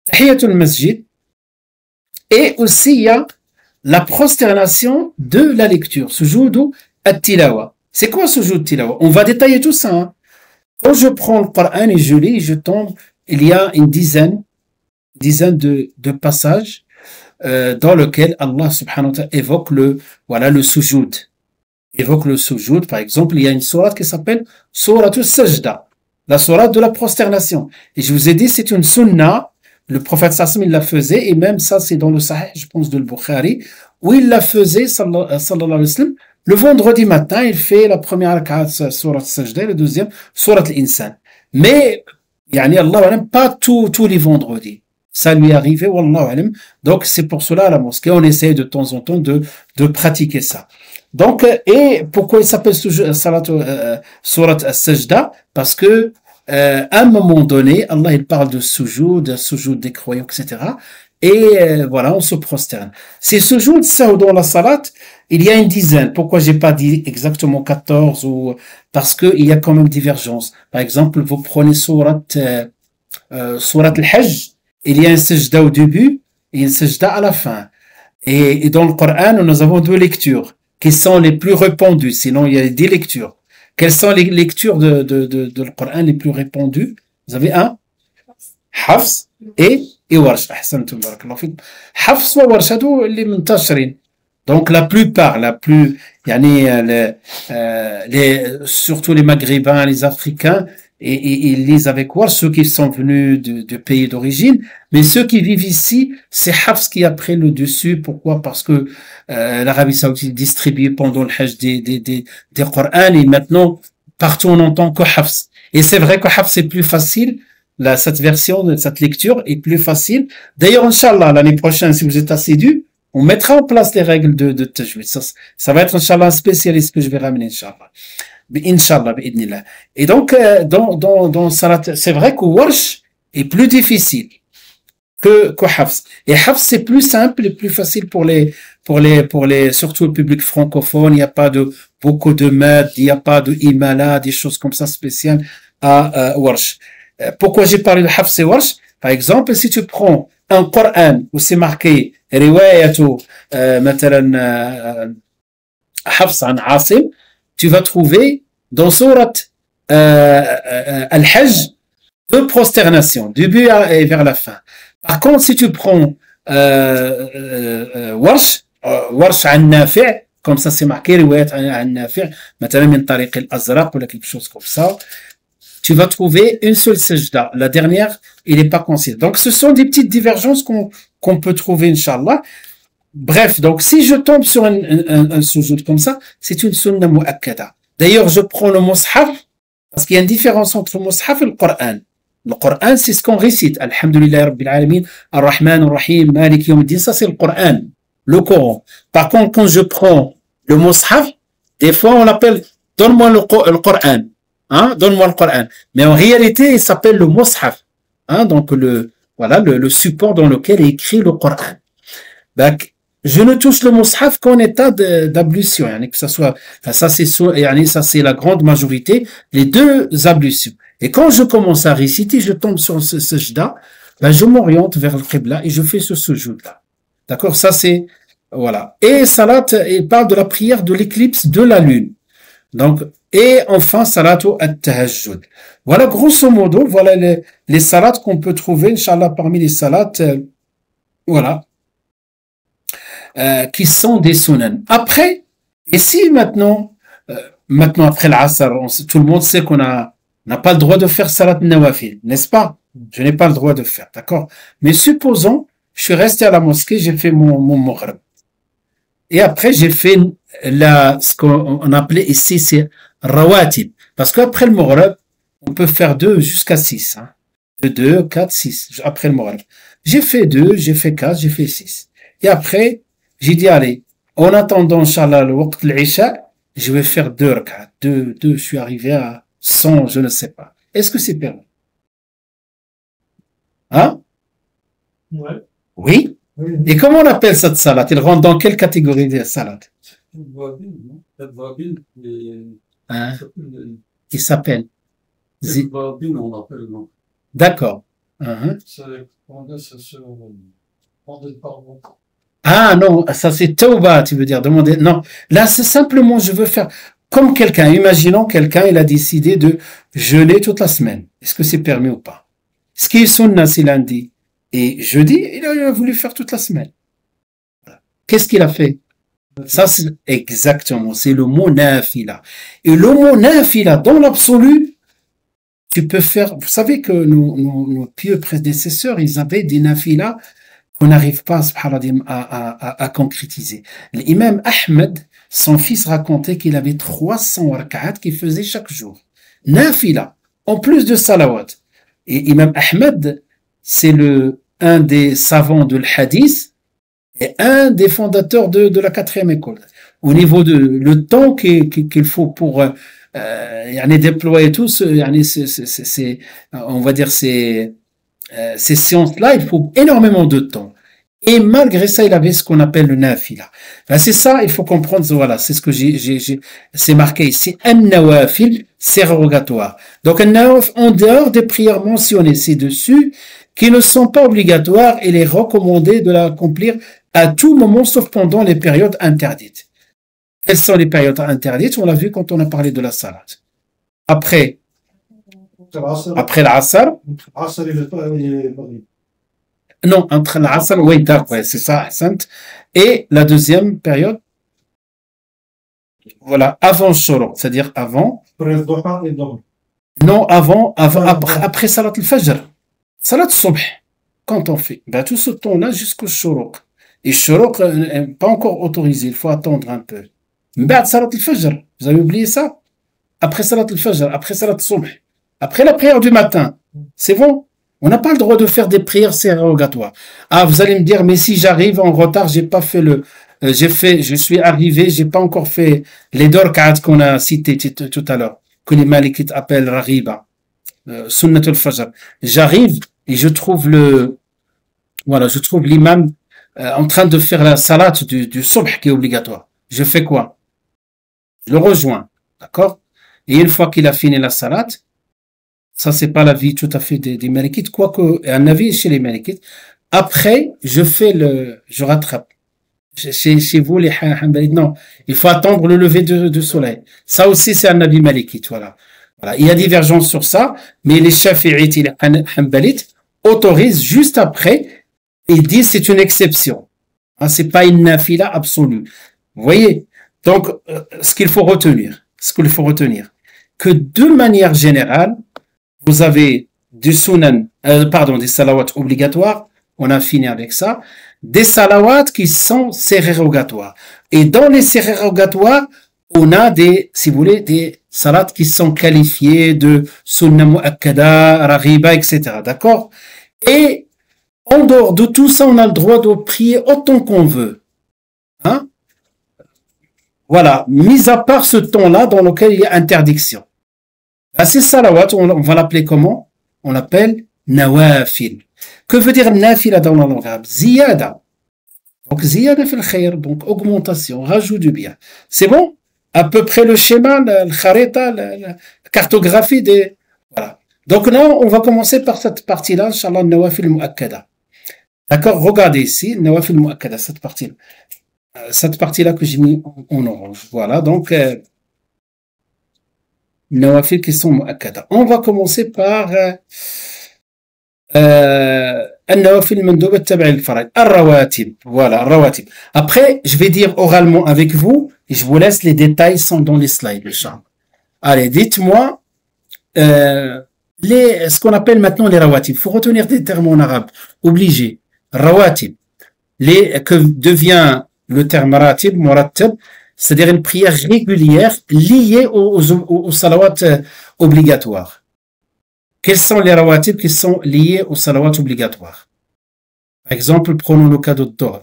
Tahiyatul Masjid, et aussi il y a la prosternation de la lecture, Sujoud at-Tilawa. C'est quoi Sujoud at-Tilawa? On va détailler tout ça. Hein. Quand je prends le Coran et je lis, je tombe, il y a une dizaine de passages dans lequel Allah subhanahu wa ta'ala évoque le sujoud. Évoque le sujoud. Par exemple, il y a une sourate qui s'appelle Sourate Sajda, la sourate de la prosternation. Et je vous ai dit, c'est une sunna. Le prophète sallallahu alayhi wa sallam, il la faisait, et même ça, c'est dans le Sahih, je pense, de Bukhari, où il la faisait, sallallahu alayhi wa sallam, le vendredi matin, il fait la première rak'at, Sourate Sajda, et le deuxième, Sourate Al-Insan. Mais, Allah, pas tous les vendredis. Ça lui est arrivé, wallahu alam. Donc, c'est pour cela, à la mosquée, on essaie de temps en temps de pratiquer ça. Donc, et pourquoi il s'appelle Surat Al-Sajda? Parce que, à un moment donné, Allah, il parle de sujoud des croyants, etc. Et voilà, on se prosterne. Ces sujoud, ça, dans la salat, il y a une dizaine. Pourquoi j'ai pas dit exactement 14 parce que il y a quand même divergence. Par exemple, vous prenez Surat Al-Hajj, il y a un sajda au début et un sajda à la fin. Et dans le Coran, nous avons 2 lectures qui sont les plus répandues. Sinon, il y a 10 lectures. Quelles sont les lectures de le Coran les plus répandues? Vous avez un Hafs et Warsh. Ahsantum barakallahu fikum. Hafs wa Warsh, les muntashirin. Donc la plupart, surtout les Maghrébins, les Africains, et ils lisent avec Warsh, ceux qui sont venus de pays d'origine, mais ceux qui vivent ici, c'est Hafs qui a pris le dessus. Pourquoi? Parce que l'Arabie Saoudite distribue pendant le Hajj des Qur'ans, et maintenant partout on entend que Hafs. Et c'est vrai que Hafs est plus facile. Cette version, cette lecture est plus facile. D'ailleurs, Inch'Allah, l'année prochaine, si vous êtes assidus, on mettra en place les règles de tajwid. Ça va être, Inch'Allah, un spécialiste que je vais ramener, Inch'Allah. Inch'Allah, bi'idnillah. Et donc, dans Salat, c'est vrai que Warsh est plus difficile que Hafs. Et Hafs, c'est plus simple et plus facile pour les, surtout le public francophone. Il n'y a pas beaucoup de mad, il n'y a pas de imala, des choses comme ça spéciales à Warsh. Pourquoi j'ai parlé de Hafs et Warsh? Par exemple, si tu prends un Coran où c'est marqué riwayatu مثلا Hafs an Asim, tu vas trouver dans sourate Al-Hajj deux prosternations, du début et vers la fin. Par contre, si tu prends Warsh an Nafi', comme ça c'est marqué riwayat an Nafi', مثلا من طريق الأزرق ou quelque chose comme ça, tu vas trouver une seule sajda. La dernière, il n'est pas considéré. Donc, ce sont des petites divergences qu'on peut trouver, Inch'Allah. Bref, donc, si je tombe sur un sujoud comme ça, c'est une sunna mu'akkada. D'ailleurs, je prends le mushaf, parce qu'il y a une différence entre le mushaf et le Coran. Le Coran, c'est ce qu'on récite. Alhamdulillah Rabbil Alamin, Ar-Rahman, Ar-Rahim, Malik Yawmiddin. Ça, c'est le Coran, le Coran. Par contre, quand je prends le mushaf, des fois, on l'appelle, donne-moi le Coran. Hein, donne-moi le Coran. Mais en réalité, il s'appelle le mushaf. Hein, donc voilà, le support dans lequel est écrit le Coran. Donc, je ne touche le mushaf qu'en état d'ablution. Que ça soit, ça c'est la grande majorité, les deux ablutions. Et quand je commence à réciter, je tombe sur ce sajda, je m'oriente vers le qibla et je fais ce sujoud là. D'accord? Ça c'est, voilà. Et salat, il parle de la prière de l'éclipse de la lune. Donc, et enfin, salatu at-tahajjud. Voilà, grosso modo, voilà les salats qu'on peut trouver, Inch'Allah, parmi les salats, voilà, qui sont des sunan. Après, et si maintenant après l'Asr, tout le monde sait qu'on n'a pas le droit de faire salat nawafil, n'est-ce pas? Je n'ai pas le droit de faire, d'accord? Mais supposons, je suis resté à la mosquée, j'ai fait mon maghrib. Et après, j'ai fait ce qu'on appelait ici, c'est rawatib. Parce qu'après le maghrib, on peut faire 2 jusqu'à 6. Hein. De 2, 4, 6, après le maghrib. J'ai fait 2, j'ai fait 4, j'ai fait 6. Et après, j'ai dit, allez, en attendant, Inch'Allah, le waqt l'Isha, je vais faire 2 rak'at. 2, je suis arrivé à 100, je ne sais pas. Est-ce que c'est permis? Hein? Ouais. Oui? Et comment on appelle cette salade? Il rentre dans quelle catégorie de salade? Hein? Il s'appelle D'accord. Ah non, ça c'est tauba, tu veux dire, demander. Non, là c'est simplement, je veux faire comme quelqu'un. Imaginons quelqu'un, il a décidé de jeûner toute la semaine. Est-ce que c'est permis ou pas? Ce qui est sunna, c'est lundi. Et jeudi, il a voulu faire toute la semaine. Qu'est-ce qu'il a fait? Ça, c'est exactement, c'est le mot nafila. Et le mot nafila, dans l'absolu, tu peux faire, vous savez que nos pieux prédécesseurs, ils avaient des nafila qu'on n'arrive pas, à concrétiser. L'imam Ahmed, son fils racontait qu'il avait 300 rak'at qu'il faisait chaque jour. Nafila, en plus de salawat. Et Imam Ahmed, c'est un des savants de l'hadith et un des fondateurs de la 4e école. Au niveau de le temps qu'il faut pour déployer tout on va dire ces sciences-là, il faut énormément de temps. Et malgré ça, il avait ce qu'on appelle le nafila. C'est ça, il faut comprendre, voilà, c'est ce que c'est marqué ici. An-nawafil, c'est rogatoire. Donc, an-nawaf, en dehors des prières mentionnées ci-dessus, qui ne sont pas obligatoires, il est recommandé de l'accomplir à tout moment, sauf pendant les périodes interdites. Quelles sont les périodes interdites? On l'a vu quand on a parlé de la salade. Après l'Asr. Non, entre l'Asr, oui, d'accord, c'est ça, et la deuxième période, voilà, avant Shuru, c'est-à-dire avant. Non, après Salat al-Fajr. Salat al-Subh, quand on fait, tout ce temps-là jusqu'au Shuruq. Et Shuruq n'est pas encore autorisé, il faut attendre un peu. Mais Salat al-Fajr, vous avez oublié ça? Après Salat al-Fajr, après Salat al-Subh, après la prière du matin, c'est bon? On n'a pas le droit de faire des prières sérogatoires. Ah, vous allez me dire, mais si j'arrive en retard, j'ai pas fait je suis arrivé, j'ai pas encore fait les dorka'at qu'on a cité tout à l'heure, que les malikites appellent raghiba, sunnatul fajr. J'arrive et je trouve l'imam en train de faire la salat du subh qui est obligatoire. Je fais quoi? Je le rejoins, d'accord? Et une fois qu'il a fini la salat, ça c'est pas l'avis tout à fait des malikites, quoique un avis chez les malikites, Après, je rattrape. Chez vous, les Hanbalites, non. Il faut attendre le lever du soleil. Ça aussi, c'est un avis malikite, voilà. Voilà. Il y a divergence sur ça, mais les Shafi'ites et les Hanbalites autorisent juste après, ils disent c'est une exception. Hein, c'est pas une nafila absolue. Vous voyez? Donc, ce qu'il faut retenir, que de manière générale, vous avez des salawats obligatoires, on a fini avec ça, des salawats qui sont sérérogatoires. Et dans les sérérogatoires, on a si vous voulez, des salats qui sont qualifiés de sunna mu'akkada, raghiba, etc. D'accord? Et en dehors de tout ça, on a le droit de prier autant qu'on veut. Hein? Voilà, mis à part ce temps-là dans lequel il y a interdiction. Ces salawats, on va l'appeler comment? On l'appelle nawafil. Que veut dire nafila dans la langue arabe? Ziyada. Donc ziyada fil khayr, donc augmentation, rajout du bien. C'est bon? À peu près le schéma, le kharita, la cartographie des... Voilà. Donc là, on va commencer par cette partie-là, inshallah, nawafil mu'akkada. D'accord? Regardez ici, nawafil mu'akkada, cette partie-là. Cette partie-là que j'ai mis en orange. Voilà, donc nawafil qui sont mu'akkada. On va commencer par النوافل المندوبة تبع الفرائض الرواتب. Voilà, الرواتب. Après, je vais dire oralement avec vous et je vous laisse les détails sont dans les slides, Inch'Allah. Allez, dites-moi ce qu'on appelle maintenant les rawatib. Il faut retenir des termes en arabe. Obligé. Rawatib. Que devient le terme ratib, murattab, c'est-à-dire une prière régulière liée aux salawats obligatoires. Quels sont les rawatib qui sont liés aux salawats obligatoires? Par exemple, prenons le cas de Dhuhr.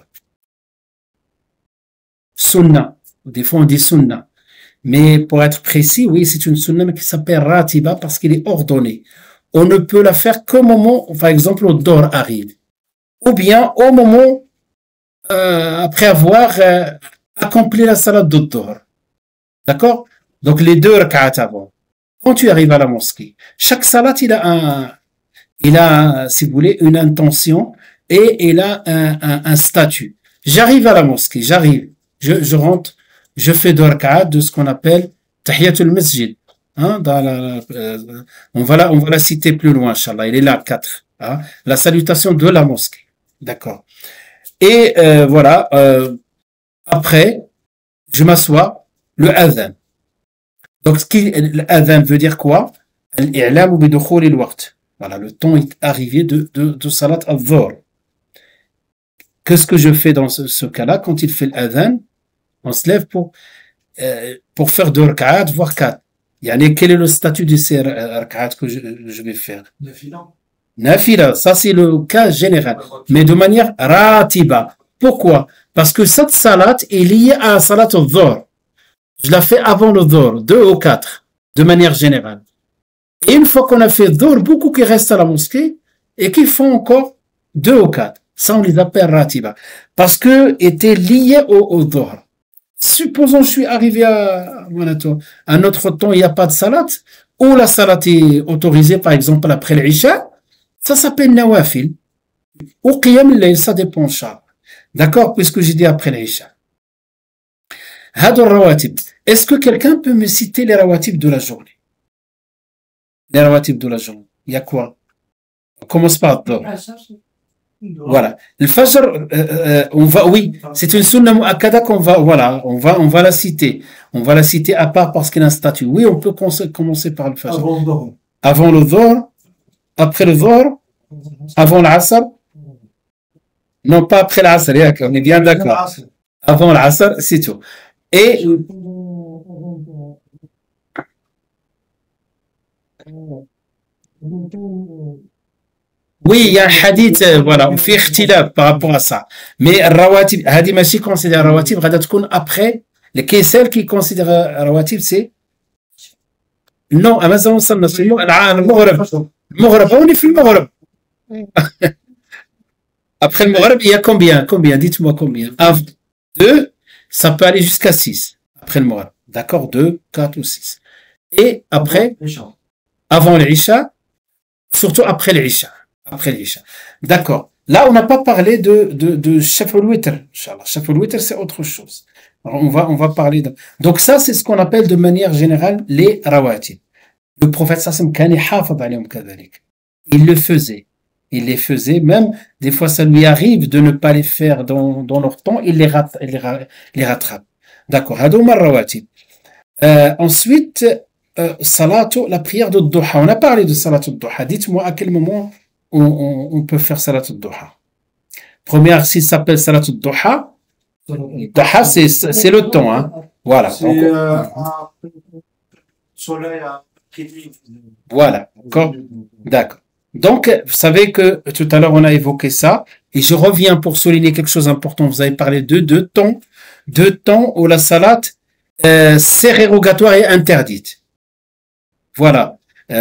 Sunna. Des fois on dit sunna. Mais pour être précis, oui, c'est une sunna qui s'appelle ratiba parce qu'il est ordonné. On ne peut la faire qu'au moment, par exemple, où Dhuhr arrive. Ou bien au moment après avoir accompli la salat de Dhuhr. D'accord? Donc les 2 rak'at avant. Quand tu arrives à la mosquée, chaque salat, il a, si vous voulez, une intention et il a un statut. J'arrive à la mosquée, je rentre, je fais 2 rak'at de ce qu'on appelle tahiyatul masjid. Hein, on va la citer plus loin, Inch'Allah. Il est là, 4. Hein, la salutation de la mosquée. D'accord. Et voilà, après, je m'assois, le adhan. Donc, l'adhan veut dire quoi? Al-i'lam bi dukhul al-waqt. Voilà, le temps est arrivé de salat al-dhuhr. Qu'est-ce que je fais dans ce cas-là? Quand il fait l'adhan, on se lève pour faire 2 rak'at, voire 4. Yani, quel est le statut de ces rak'at que je vais faire? Nafila, ça c'est le cas général, mais de manière ratiba. Pourquoi? Parce que cette salat est liée à la salat al-dhuhr. Je la fais avant le dhuhr, 2 ou 4, de manière générale. Et une fois qu'on a fait dhuhr, beaucoup qui restent à la mosquée et qui font encore 2 ou 4. Ça, on les appelle ratiba. Parce que étaient liés au dhuhr. Supposons je suis arrivé à un autre temps, il n'y a pas de salat, ou la salat est autorisée, par exemple, après l'isha, ça s'appelle nawafil. Ou qiyam al-layl, ça dépend, Inch'Allah. D'accord? Puisque j'ai dit après l'isha. Hadou rawatib. Est-ce que quelqu'un peut me citer les rawatib de la journée? Les rawatib de la journée. Il y a quoi? On commence par Dhuhr. Voilà. Le Fajr, oui, c'est une sunna mu'akkada qu'on va, voilà, on va la citer. On va la citer à part parce qu'elle a un statut. Oui, on peut commencer par le Fajr. Avant le Dhuhr, après le Dhuhr, avant l'Asr. Non, pas après l'Asr, on est bien d'accord. Avant l'Asr, c'est tout. Et oui, il y a un hadith, voilà, on fait ikhtilaf par rapport à ça. Mais rawatib, hadi machi considère rawatib, غادا تكون après, les celles qui considèrent rawatib, c'est non, à mazan وصلنا في المغرب. On est في المغرب. Après le maghrib, il y a combien? Dites-moi combien. 2, ça peut aller jusqu'à 6. Après le maghrib. D'accord? 2, 4 ou 6. Et après, avant l'isha, surtout après l'isha. D'accord. Là, on n'a pas parlé de Shaf al-Witr, Inch'Allah. Shaf al-Witr, c'est autre chose. Alors, on va parler de... Donc ça, c'est ce qu'on appelle de manière générale les rawatib. Le prophète sallam kana hafid alayhim kadhalik. Il le faisait. Il les faisait, même des fois ça lui arrive de ne pas les faire dans leur temps, il les rattrape. D'accord. Hadouma rawatib. Ensuite, salatu, la prière de duha. On a parlé de salatu duha. Dites-moi à quel moment on peut faire salatu duha. Première, s'il s'appelle salatu duha, duha c'est le temps, hein. Voilà. C'est soleil à midi. Voilà. D'accord. Donc, vous savez que tout à l'heure on a évoqué ça, et je reviens pour souligner quelque chose d'important. Vous avez parlé de deux temps où la salat sérérogatoire est interdite. Voilà.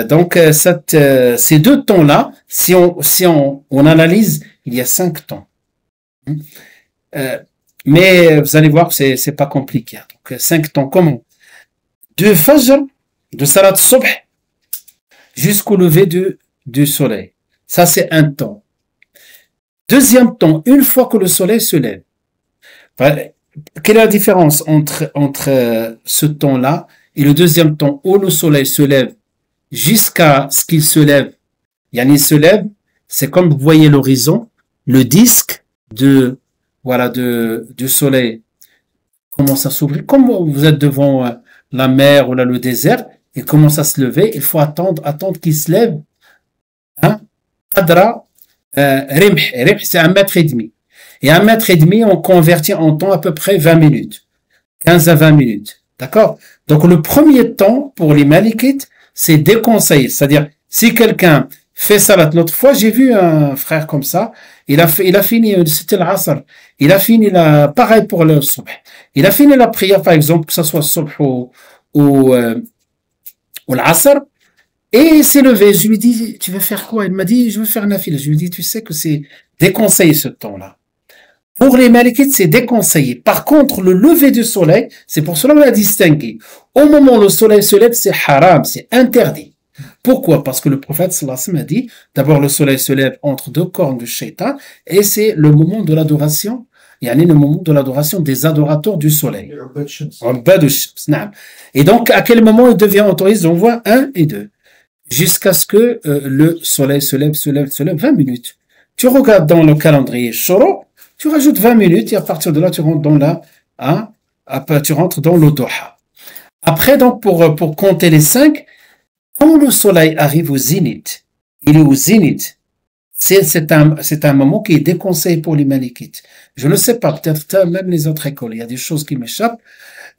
Donc ces deux temps-là, si on analyse, il y a 5 temps. Mais vous allez voir que c'est pas compliqué. Donc 5 temps, comment? De Fajr, de Salat Subh, jusqu'au lever du soleil. Ça, c'est un temps. Deuxième temps, une fois que le soleil se lève. Quelle est la différence entre ce temps-là et le deuxième temps où le soleil se lève jusqu'à ce qu'il se lève? Il se lève, c'est comme vous voyez l'horizon, le disque du soleil commence à s'ouvrir. Comme vous êtes devant la mer ou là, le désert, il commence à se lever, il faut attendre qu'il se lève. Qadra rimh, c'est 1,5 mètre. Et 1,5 mètre, on convertit en temps à peu près 20 minutes. 15 à 20 minutes. D'accord? Donc, le premier temps, pour les malikites, c'est déconseillé. C'est-à-dire, si quelqu'un fait salat, l'autre fois, j'ai vu un frère comme ça, il a fini, c'était l'Asr. Il a fini pareil pour le subh. Il a fini la prière, par exemple, que ce soit subh ou l'Asr. Et il s'est levé, je lui dis, tu veux faire quoi? Il m'a dit, je veux faire nafila. Je lui dis, tu sais que c'est déconseillé ce temps-là. Pour les malikites, c'est déconseillé. Par contre, le lever du soleil, c'est pour cela qu'on a distingué. Au moment où le soleil se lève, c'est haram, c'est interdit. Pourquoi? Parce que le prophète sallallahu alayhi wa sallam a dit, d'abord le soleil se lève entre deux cornes du shaitan, et c'est le moment de l'adoration, le moment de l'adoration des adorateurs du soleil. Et donc, à quel moment il devient autorisé? On voit 1 et 2. Jusqu'à ce que le soleil se lève, 20 minutes. Tu regardes dans le calendrier Shoro, tu rajoutes 20 minutes et à partir de là, tu rentres dans le Duha. Après, donc, pour compter les 5, quand le soleil arrive au zénith, il est au zénith, c'est un moment qui est déconseillé pour les malikites. Je ne sais pas, peut-être même les autres écoles, il y a des choses qui m'échappent.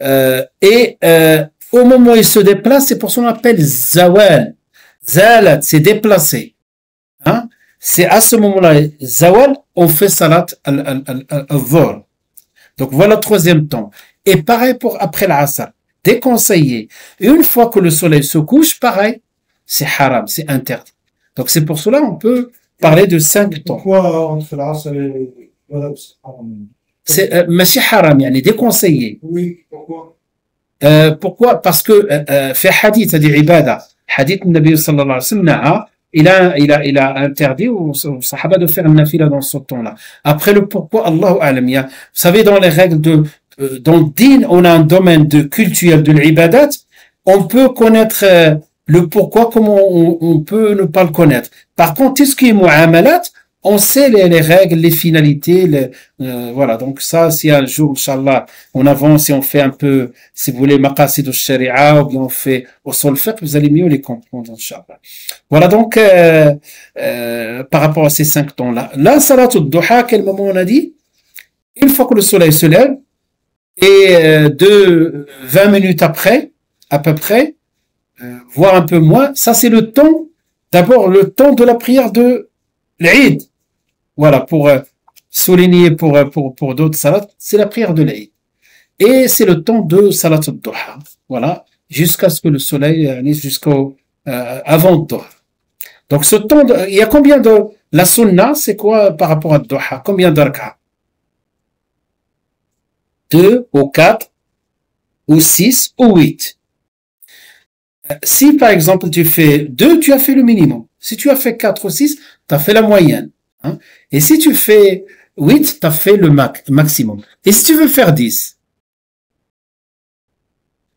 Au moment où il se déplace, c'est pour ça qu'on appelle Zawal. Zalat, c'est déplacé. C'est à ce moment-là, Zawal, on fait Salat al-Dhuhr. Donc voilà le troisième temps. Et pareil pour après l'Asr. Déconseillé. Et une fois que le soleil se couche, pareil, c'est haram, c'est interdit. Donc c'est pour cela qu'on peut parler de 5 temps. Pourquoi entre l'Asr et c'est Masih haram, déconseillé. Oui, pourquoi? Pourquoi? Parce que fait hadith, c'est-à-dire ibada. Hadith Nabi sallallahu alayhi wa sallam, il a interdit aux sahaba de faire un nafila dans ce temps-là. Après le pourquoi, Allahu a'lam. Vous savez, dans les règles dans le din, on a un domaine de cultuel de l'ibadat, on peut connaître le pourquoi, comment on peut ne pas le connaître. Par contre, tout ce qui est mu'amalat, on sait les règles, les finalités, voilà. Donc ça, si un jour, Inch'Allah, on avance et on fait un peu, si vous voulez, maqasid al-shari'a, ou bien on fait usul fiqh, vous allez mieux les comprendre, Inch'Allah. Voilà donc, par rapport à ces 5 temps-là. La salat al-duha, à quel moment on a dit? Une fois que le soleil se lève, et 20 minutes après, à peu près, voire un peu moins, ça c'est le temps, d'abord le temps de la prière de l'Eid. Voilà, pour souligner pour d'autres salats, c'est la prière de l'Eid. Et c'est le temps de salat al-duha. Voilà, jusqu'à ce que le soleil jusqu'au avant le duha. Donc ce temps, il y a combien de la sunna, c'est quoi par rapport à duha? Combien de rak'a? 2 ou 4 ou 6 ou 8. Si par exemple tu fais 2, tu as fait le minimum. Si tu as fait 4 ou 6, tu as fait la moyenne. Hein. Et si tu fais 8, tu as fait le maximum. Et si tu veux faire 10,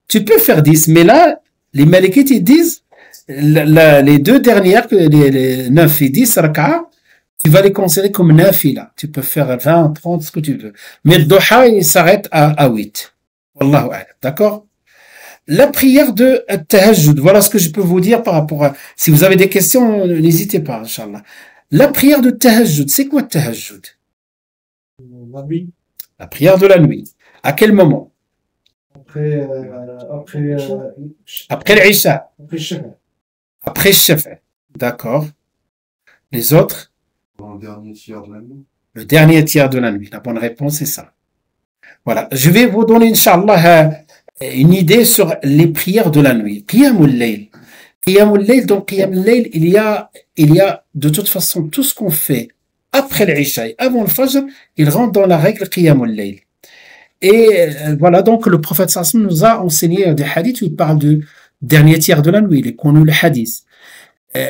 tu peux faire 10, mais là, les Malikites, ils disent, les deux dernières, les 9 et 10 raka'a, tu vas les considérer comme nafila. Tu peux faire 20, 30, ce que tu veux. Mais le duha, il s'arrête à 8. Wallahu a'lam. D'accord? La prière de tahajjud. Voilà ce que je peux vous dire par rapport à, si vous avez des questions, n'hésitez pas, Inch'Allah. La prière de tahajjud, c'est quoi tahajjud? La nuit. La prière de la nuit. À quel moment? Après l'Isha. après Shafa. Après Shafa. D'accord. Les autres? Dans le dernier tiers de la nuit. Le dernier tiers de la nuit. La bonne réponse est ça. Voilà. Je vais vous donner, Inch'Allah, une idée sur les prières de la nuit. Qiyamul Layl. Qiyamul Layl, donc Qiyamul Layl, il y a de toute façon tout ce qu'on fait après l'Isha, avant le Fajr, il rentre dans la règle Qiyamul Layl. Et voilà, donc le prophète sallallahu nous a enseigné des hadiths où il parle du dernier tiers de la nuit, il est connu le hadith.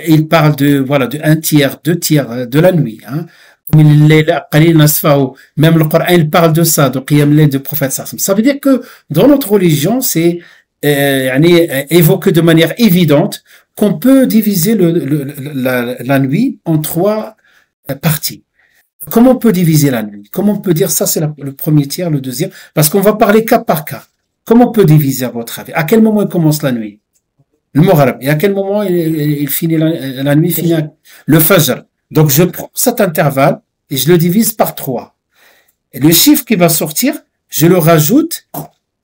Il parle de un tiers, 2 tiers de la nuit. Hein. Même le Coran, il parle de ça, de Qiyam Layl du prophète sallallahu. Ça veut dire que dans notre religion, c'est évoqué de manière évidente qu'on peut diviser la nuit en 3 parties. Comment on peut diviser la nuit? Comment on peut dire ça c'est le premier tiers, le deuxième? Parce qu'on va parler cas par cas. Comment on peut diviser à votre avis? À quel moment il commence la nuit? Le Maghrib. Et à quel moment il finit la nuit finit le Fajr. Donc je prends cet intervalle et je le divise par 3. Et le chiffre qui va sortir, je le rajoute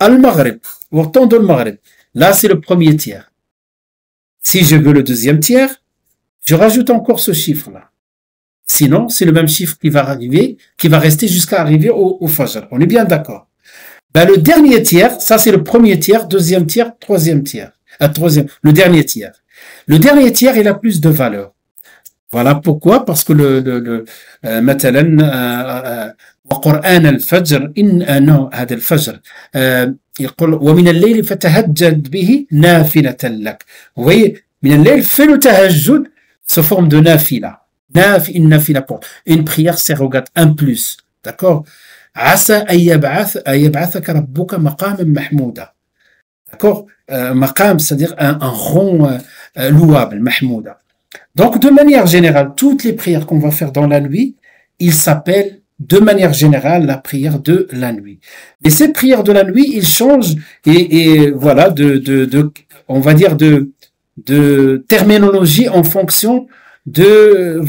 à le Maghrib, au temps de le Maghrib. Là c'est le premier tiers. Si je veux le deuxième tiers, je rajoute encore ce chiffre-là. Sinon, c'est le même chiffre qui va rester jusqu'à arriver au Fajr. On est bien d'accord. Ben, le dernier tiers, ça c'est le premier tiers, deuxième tiers, troisième tiers. Le dernier tiers. Le dernier tiers, il a plus de valeur. Voilà pourquoi, parce que مثلا وقرآن الفجر هذا الفجر يقول ومن الليل فتهجد به نافلة لك. Vous voyez, من الليل fais le tahajjud sous forme de nafila. Une nafila pour une prière surrogate, un plus. D'accord? عسى أن يبعثك ربك مقاما محمودا. D'accord? Maqam, c'est-à-dire un rond louable, mahmouda. Donc, de manière générale, toutes les prières qu'on va faire dans la nuit, ils s'appellent de manière générale la prière de la nuit. Et ces prières de la nuit, ils changent et voilà on va dire de terminologie en fonction de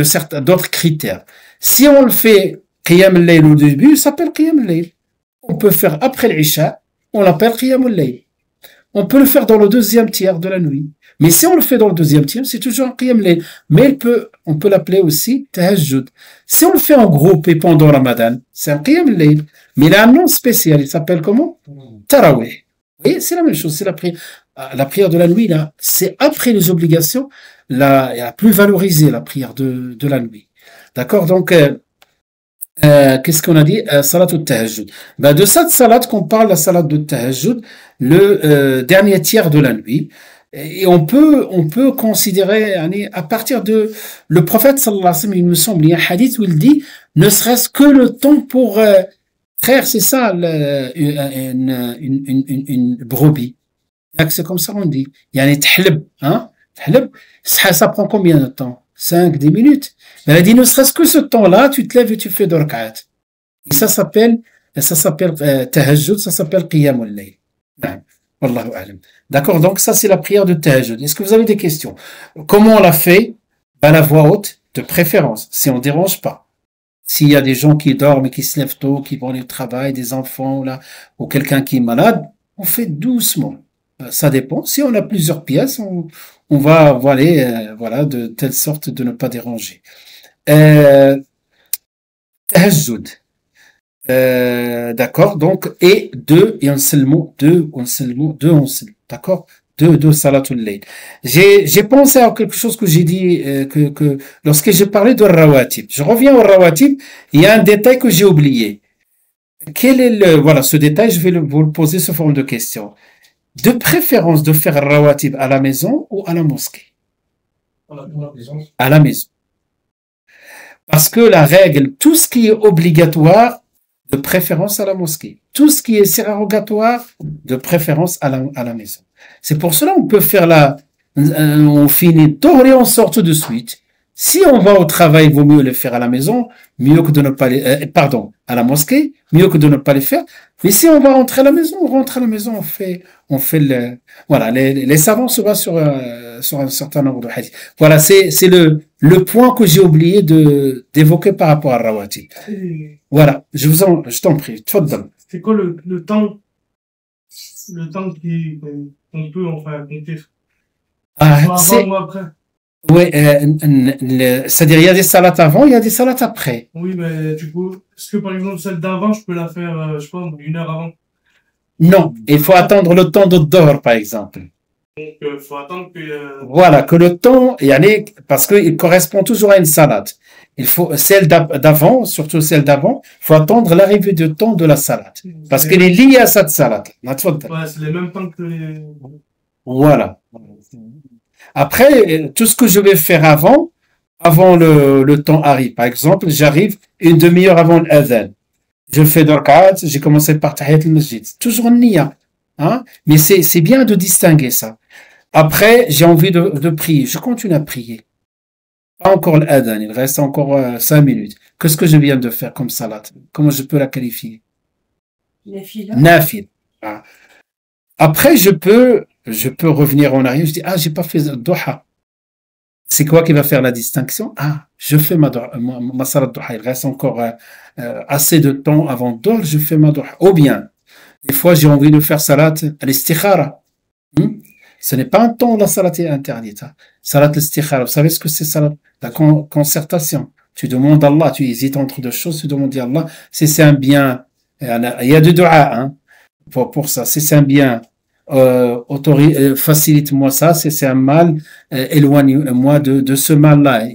certains d'autres critères. Si on le fait Qiyam al-Layl au début, ça s'appelle Qiyam al-Layl. On peut faire après l'Isha, on l'appelle Qiyam al-Layl. On peut le faire dans le deuxième tiers de la nuit. Mais si on le fait dans le deuxième tiers, c'est toujours un Qiyam al-Layl. Mais on peut l'appeler aussi Tahajjud. Si on le fait en groupe et pendant Ramadan, c'est un Qiyam al-Layl. Mais il a un nom spécial, il s'appelle comment? Tarawih. Oui, c'est la même chose, c'est la prière de la nuit, là. C'est après les obligations, la plus valorisée, la prière de la nuit. D'accord? Donc, qu'est-ce qu'on a dit? Salat au tahajjud. Ben, de cette salat qu'on parle, la salat de tahajjud, le dernier tiers de la nuit. Et on peut considérer, à partir de, le prophète sallallahu alayhi wa sallam, il me semble, il y a un hadith où il dit, ne serait-ce que le temps pour traire, c'est ça, une brebis. C'est comme ça on dit. Il y a un tahlib, hein? Tahlib, ça prend combien de temps? 5, 10 minutes. Mais elle a dit, ne serait-ce que ce temps-là, tu te lèves et tu fais 2 rak'at. Et ça s'appelle tahajjud, ça s'appelle qiyamul layl. Wallahu a'lam. D'accord, donc ça c'est la prière de tahajjud. Est-ce que vous avez des questions? Comment on la fait? À la voix haute, de préférence, si on ne dérange pas. S'il y a des gens qui dorment et qui se lèvent tôt, qui vont aller au travail, des enfants là, ou quelqu'un qui est malade, on fait doucement. Ça dépend. Si on a plusieurs pièces, on va aller de telle sorte de ne pas déranger. Tahajjud. D'accord, donc, et un seul mot, deux, d'accord, deux salatul layl. J'ai pensé à quelque chose que j'ai dit, que lorsque j'ai parlé de rawatib. Je reviens au rawatib, il y a un détail que j'ai oublié. Quel est ce détail, je vais vous le poser sous forme de question. De préférence de faire rawatib à la maison ou à la mosquée? À la maison. À la maison. Parce que la règle, tout ce qui est obligatoire, de préférence à la mosquée. Tout ce qui est surrogatoire, de préférence à la maison. C'est pour cela qu'on peut faire on finit tôt et on sort tout de suite. Si on va au travail, il vaut mieux le faire à la maison, mieux que de ne pas à la mosquée, mieux que de ne pas les faire. Mais si on va rentrer à la maison, on rentre à la maison, on fait voilà, les savants se basent sur un certain nombre de hadiths. Voilà, c'est le point que j'ai oublié d'évoquer par rapport à Rawatib. Voilà, je t'en prie, tfaddal. C'est quoi le temps qu'on peut enfin compter? Avant ou après? Oui, c'est-à-dire il y a des salats avant, il y a des salats après. Oui, mais du coup, est-ce que par exemple celle d'avant, je peux la faire, je sais pas, 1 heure avant? Non, il faut attendre le temps de Dohr, par exemple. Donc, il faut attendre que... Voilà, que le temps, parce qu'il correspond toujours à une salade. Il faut, celle d'avant, surtout celle d'avant, il faut attendre l'arrivée du temps de la salade. Parce qu'elle est liée à cette salade. Ouais, c'est les mêmes temps que les... Voilà. Après, tout ce que je vais faire avant le temps arrive. Par exemple, j'arrive une demi-heure avant l'adhan. Je fais deux rak'at, j'ai commencé par Tahiyat al-Masjid. Toujours en niya. Hein? Mais c'est bien de distinguer ça. Après, j'ai envie de prier. Je continue à prier. Pas encore l'adhan. Il reste encore 5 minutes. Qu'est-ce que je viens de faire comme salat? Comment je peux la qualifier? Nafil. Ah. Après, je peux revenir en arrière. Je dis, j'ai pas fait duha. C'est quoi qui va faire la distinction? Je fais ma salat duha. Il reste encore assez de temps avant d'or. Je fais ma duha. Ou bien, des fois, j'ai envie de faire salat al-istikhara. Ce n'est pas un temps où la salat est interdite. Salat al-istikhara. Vous savez ce que c'est salat? La concertation. Tu demandes à Allah, tu hésites entre deux choses, tu demandes à Allah si c'est un bien. Il y a du dua, pour ça. Si c'est un bien, facilite-moi ça. Si c'est un mal, éloigne-moi de ce mal-là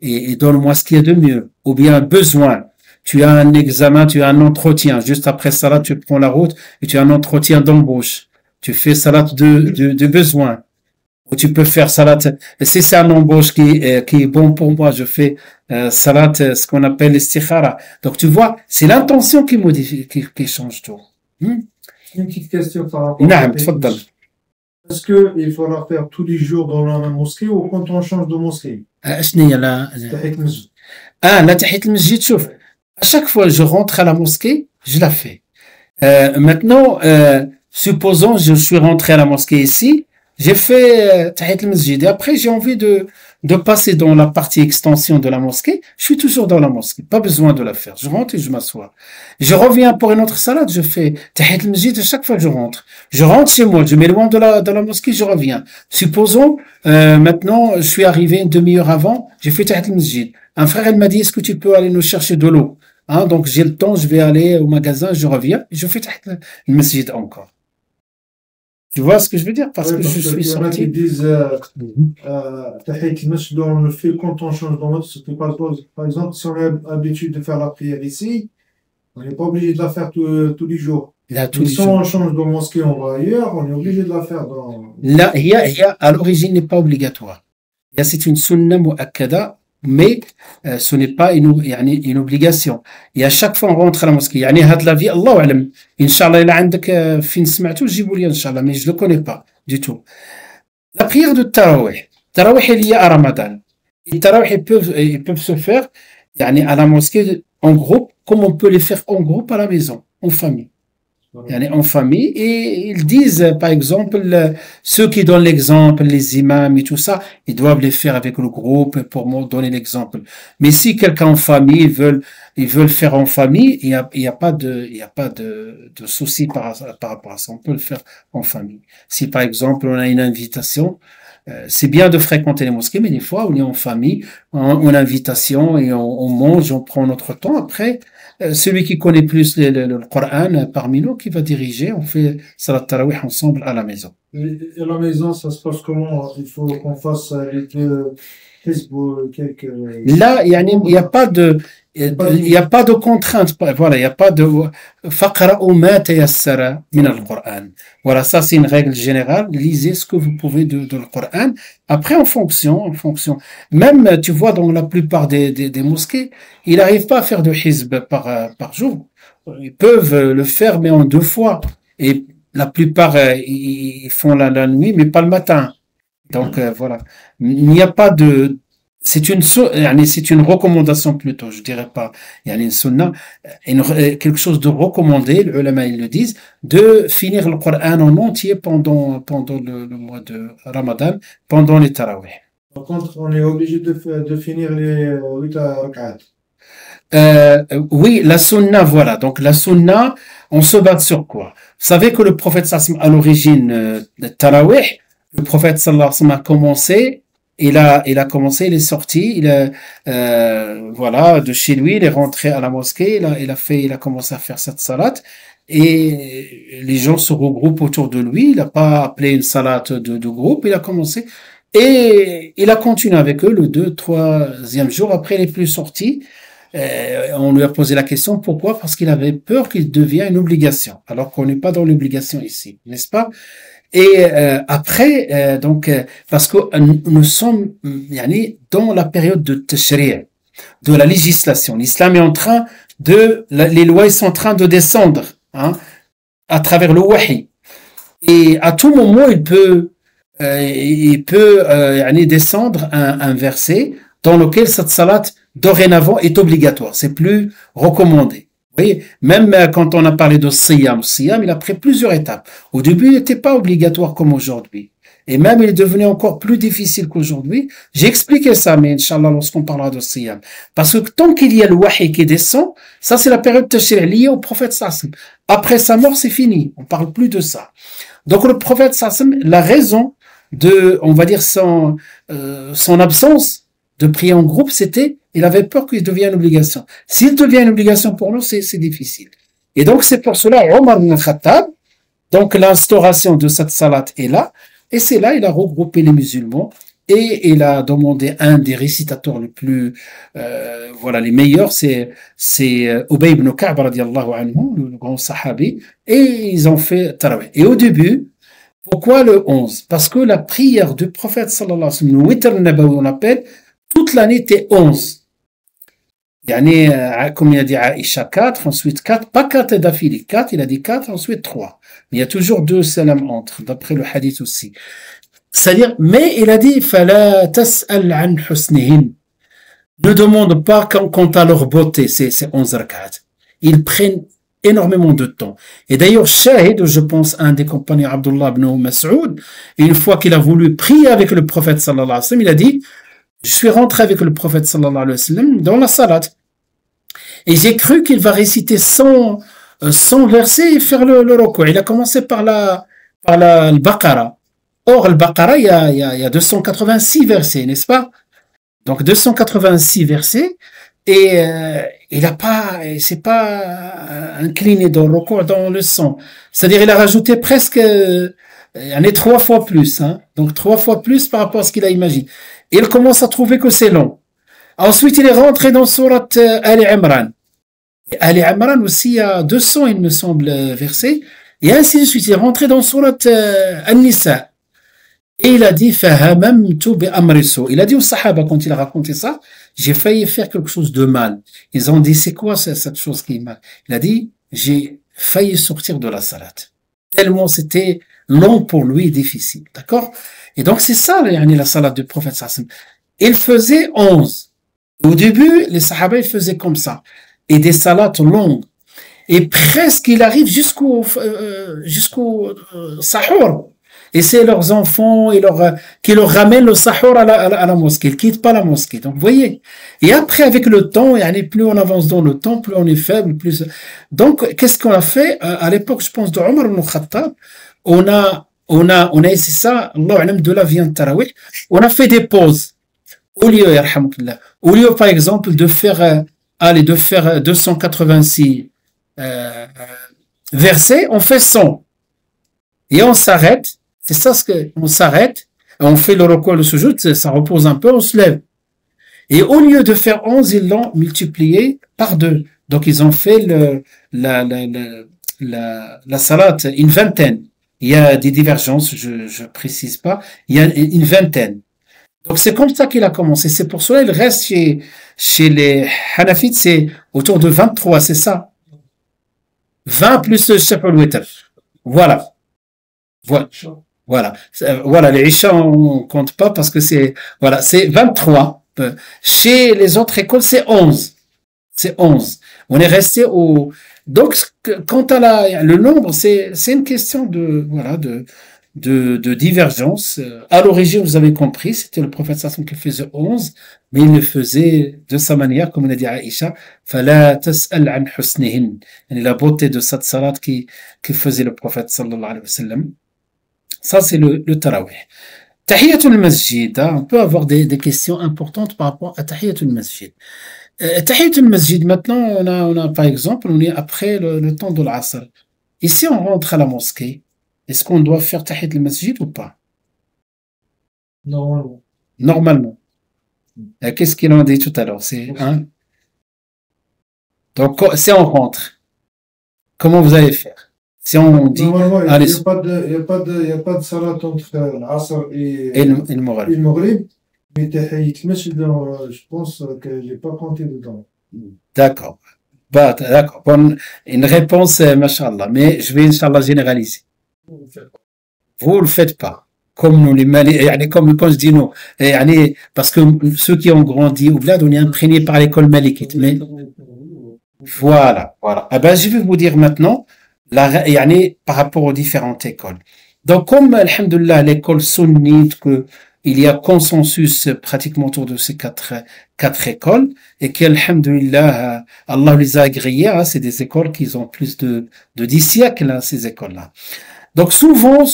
et donne-moi ce qu'il y a de mieux. Ou bien un besoin. Tu as un examen, tu as un entretien. Juste après salat, tu prends la route et tu as un entretien d'embauche. Tu fais salat de besoin. Ou tu peux faire salat. Si c'est un embauche qui est bon pour moi, je fais salat, ce qu'on appelle l'istikhara. Donc tu vois, c'est l'intention qui modifie, qui change tout. Une petite question par rapport à est-ce qu'il faut la faire tous les jours dans la même mosquée ou quand on change de mosquée? La tahiyat al-masjid, chouf. À chaque fois que je rentre à la mosquée, je la fais. Maintenant, supposons je suis rentré à la mosquée ici, j'ai fait tahiyat al-masjid et après j'ai envie de passer dans la partie extension de la mosquée, je suis toujours dans la mosquée, pas besoin de la faire. Je rentre et je m'assois. Je reviens pour une autre salade, je fais tahiyat al-masjid à chaque fois que je rentre. Je rentre chez moi, je m'éloigne de la mosquée, je reviens. Supposons maintenant je suis arrivé une demi-heure avant, j'ai fait tahiyat al-masjid. Un frère il m'a dit est-ce que tu peux aller nous chercher de l'eau? Donc j'ai le temps, je vais aller au magasin, je reviens, et je fais tahiyat al-masjid encore. Tu vois ce que je veux dire? Parce que je suis sorti. Ils disent, tahiyat al-masjid, on le fait quand on change dans notre, par exemple, si on a l'habitude de faire la prière ici, on n'est pas obligé de la faire tous les jours. Si on change de mosquée, on va ailleurs, on est obligé de la faire dans... Là, à l'origine, n'est pas obligatoire. C'est une sunna mu'akkada, mais ce n'est pas une obligation. Et à chaque fois on rentre à la mosquée, هاد la vie, Allah alam. Inch'Allah, il a عندك فين سمعته جيبوا لي Inch'Allah, mais je le connais pas du tout. La prière de Tarawih. Tarawih est liée à Ramadan. Et Tarawih, ils peuvent se faire à la mosquée en groupe, comme on peut les faire en groupe à la maison, en famille. En famille, et ils disent, par exemple, ceux qui donnent l'exemple, les imams et tout ça, ils doivent les faire avec le groupe pour donner l'exemple. Mais si quelqu'un en famille ils veulent faire en famille, il y a pas de souci par rapport à ça. On peut le faire en famille. Si par exemple on a une invitation, c'est bien de fréquenter les mosquées, mais des fois on est en famille, on a invitation et on mange, on prend notre temps. Après, celui qui connaît plus le Coran parmi nous, qui va diriger, on fait salat tarawih ensemble à la maison. Et à la maison, ça se passe comment? Il faut qu'on fasse avec Facebook, Là, il y a pas de, Il n'y a pas de contrainte. Voilà, il n'y a pas de faqra'u ma tayassara min al-Qur'an. Voilà, ça c'est une règle générale. Lisez ce que vous pouvez de le Qur'an. Après, en fonction. Même, tu vois, dans la plupart des mosquées, ils n'arrivent pas à faire de hizb par jour. Ils peuvent le faire, mais en 2 fois. Et la plupart, ils font la nuit, mais pas le matin. Donc, voilà. Il n'y a pas de, c'est une recommandation plutôt, je dirais pas. Il y a une sunna, quelque chose de recommandé, les ulama ils le disent, de finir le Coran en entier pendant le mois de Ramadan, pendant les tarawih. Par contre, on est obligé de finir les 8 rak'at. Oui, la sunna, voilà. Donc, la sunna, on se base sur quoi? Vous savez que le prophète sallallahu alayhi wa sallam, à l'origine de tarawih, le prophète sallallahu alayhi wa sallam a commencé, il a commencé, il est sorti, voilà, de chez lui, il est rentré à la mosquée, il a commencé à faire cette salat, et les gens se regroupent autour de lui, il n'a pas appelé une salat de groupe, il a commencé, et il a continué avec eux le 2, 3e jour, après il est plus sorti. On lui a posé la question, pourquoi? Parce qu'il avait peur qu'il devienne une obligation, alors qu'on n'est pas dans l'obligation ici, n'est-ce pas? Et après, parce que nous sommes dans la période de tashri', de la législation. L'islam est en train les lois sont en train de descendre à travers le wahi. Et à tout moment, il peut descendre un verset dans lequel cette salat dorénavant est obligatoire. C'est plus recommandé. Vous voyez, même quand on a parlé de siyam, il a pris plusieurs étapes. Au début, il n'était pas obligatoire comme aujourd'hui. Et même, il est devenu encore plus difficile qu'aujourd'hui. J'ai expliqué ça, mais Inch'Allah, lorsqu'on parlera de siyam. Parce que tant qu'il y a le wahi qui descend, ça c'est la période tashri' liée au prophète sallam. Après sa mort, c'est fini. On parle plus de ça. Donc le prophète sallam, la raison on va dire son absence de prier en groupe, c'était, il avait peur qu'il devienne une obligation. S'il devient une obligation pour nous, c'est difficile. Et donc, c'est pour cela, Omar ibn Khattab, donc l'instauration de cette salat est là, et c'est là, il a regroupé les musulmans, et il a demandé un des récitateurs les plus, les meilleurs, c'est Ubay ibn Ka'b, radiallahu anhu, le grand sahabi, et ils ont fait tarawih. Et au début, pourquoi le 11? Parce que la prière du prophète, sallallahu alayhi wa sallam, le witr nabawi, on appelle, toute l'année était 11. Comme il a dit Aïcha, 4, ensuite 4, pas 4 d'affilée, 4, il a dit 4, ensuite 3. Mais il y a toujours 2 salam entre, d'après le hadith aussi. C'est-à-dire, mais il a dit, fala tas'al an husnihin. Ne demande pas quant à leur beauté, ces 11 rak'at. Ils prennent énormément de temps. Et d'ailleurs, Shahid, je pense, un des compagnons, Abdullah ibn Mas'ud, une fois qu'il a voulu prier avec le prophète sallallahu alayhi wa sallam, il a dit, je suis rentré avec le prophète sallallahu alayhi wa sallam dans la salat. Et j'ai cru qu'il va réciter 100 versets et faire le ruku'. Il a commencé par le Baqara. Or, le Baqara, il y a 286 versets, n'est-ce pas? Donc, 286 versets. Et il s'est pas incliné dans le ruku', dans le 100. C'est-à-dire, il a rajouté presque, 3 fois plus, Donc, 3 fois plus par rapport à ce qu'il a imaginé. Et il commence à trouver que c'est long. Ensuite, il est rentré dans sourate Ali Imran. Et Ali Imran aussi, il y a 200, il me semble, versets. Et ainsi de suite, il est rentré dans sourate An-Nisa. Et il a dit, fahamamtu bi amrisu. Il a dit aux sahaba, quand il a raconté ça, j'ai failli faire quelque chose de mal. Ils ont dit, c'est quoi cette chose qui est mal? Il a dit, j'ai failli sortir de la salat. Tellement c'était long pour lui et difficile. D'accord? Et donc, c'est ça, la salat du prophète sallam. Il faisait 11. Au début, les sahaba, ils faisaient comme ça. Et des salats longues. Et presque, il arrive jusqu'au sahur. Et c'est leurs enfants qui leur ramènent le sahur à la mosquée. Ils quittent pas la mosquée. Donc, vous voyez. Et après, avec le temps, plus on avance dans le temps, plus on est faible, plus. Donc, qu'est-ce qu'on a fait? À l'époque, je pense, de Omar ibn Khattab, on a essayé ça, Allah alam, de la viande tarawih. On a fait des pauses. Au lieu, par exemple, de faire 286 versets, on fait 100. Et on s'arrête. C'est ça on s'arrête. On fait le recours de sujoud, ça repose un peu, on se lève. Et au lieu de faire 11, ils l'ont multiplié par 2. Donc, ils ont fait la salat, une vingtaine. Il y a des divergences, je précise pas. Il y a une vingtaine. Donc, c'est comme ça qu'il a commencé. C'est pour cela, il reste chez les Hanafites, c'est autour de 23, c'est ça? 20 plus le Shaf' al-Witr. Voilà. Voilà. Voilà. Les Isha, on compte pas parce que voilà, c'est 23. Chez les autres écoles, c'est 11. C'est 11. On est resté donc, quant à le nombre, c'est une question de divergence. À l'origine, vous avez compris, c'était le prophète sallallahu alayhi wa sallam qui faisait 11, mais il le faisait de sa manière, comme on a dit à Aïcha, فَلَا تَسْأَلْ عَنْ حُسْنِهِنْ. La beauté de cette salat qui faisait le prophète sallallahu alayhi wa sallam. Ça, c'est le tarawih. Tahiyatul masjid, on peut avoir des questions importantes par rapport à Tahiyatul masjid. Tahiyatul masjid, maintenant, on a, par exemple, on est après le temps de l'Asr. Ici, on rentre à la mosquée. Est-ce qu'on doit faire Tahiyatul masjid ou pas? Normalement. Normalement. Qu'est-ce qu'il en dit tout à l'heure? Donc, si on rentre, comment vous allez faire? Si on dit, normalement, il n'y a pas de salat entre l'Asr et le Maghrib. Mais Tahiyatul masjid, je pense que je n'ai pas compté dedans. D'accord. D'accord. Bonne, une réponse, mashallah. Mais je vais, inshallah, généraliser. Vous le faites pas. Comme nous, les Malikites, comme quand je dis nous, parce que ceux qui ont grandi au bled, on est imprégné par l'école Malikite. Mais, voilà. Je vais vous dire maintenant, par rapport aux différentes écoles. Donc, comme, alhamdoulilah, l'école sunnite, il y a consensus pratiquement autour de ces quatre écoles, et qu'alhamdoulilah, Allah les a agréées, c'est des écoles qui ont plus de 10 siècles, ces écoles-là. Donc souvent,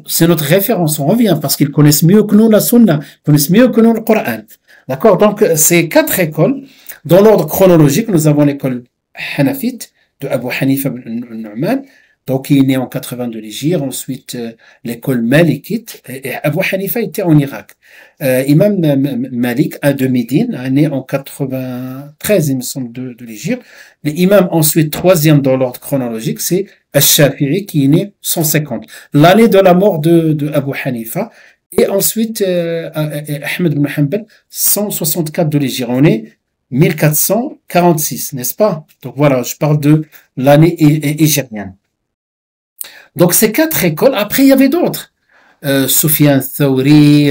c'est notre référence, on revient, parce qu'ils connaissent mieux que nous la sunna, ils connaissent mieux que nous le Coran. D'accord? Donc, ces 4 écoles, dans l'ordre chronologique, nous avons l'école Hanafite, de Abu Hanifa al-Nu'man, donc il est né en 82 l'Hégire, ensuite l'école Malikite, et Abu Hanifa était en Irak. Imam Malik, de Médine, né en 93, il me semble, de l'Hégire. L'imam ensuite, troisième dans l'ordre chronologique, c'est Al-Shafi'i, qui est né 150. L'année de la mort de Abu Hanifa. Et ensuite, Ahmed ibn Hanbal, 164 de l'Hégire. On est 1446, n'est-ce pas? Donc voilà, je parle de l'année hégérienne. Donc ces 4 écoles, après il y avait d'autres. Sufyan Thawri,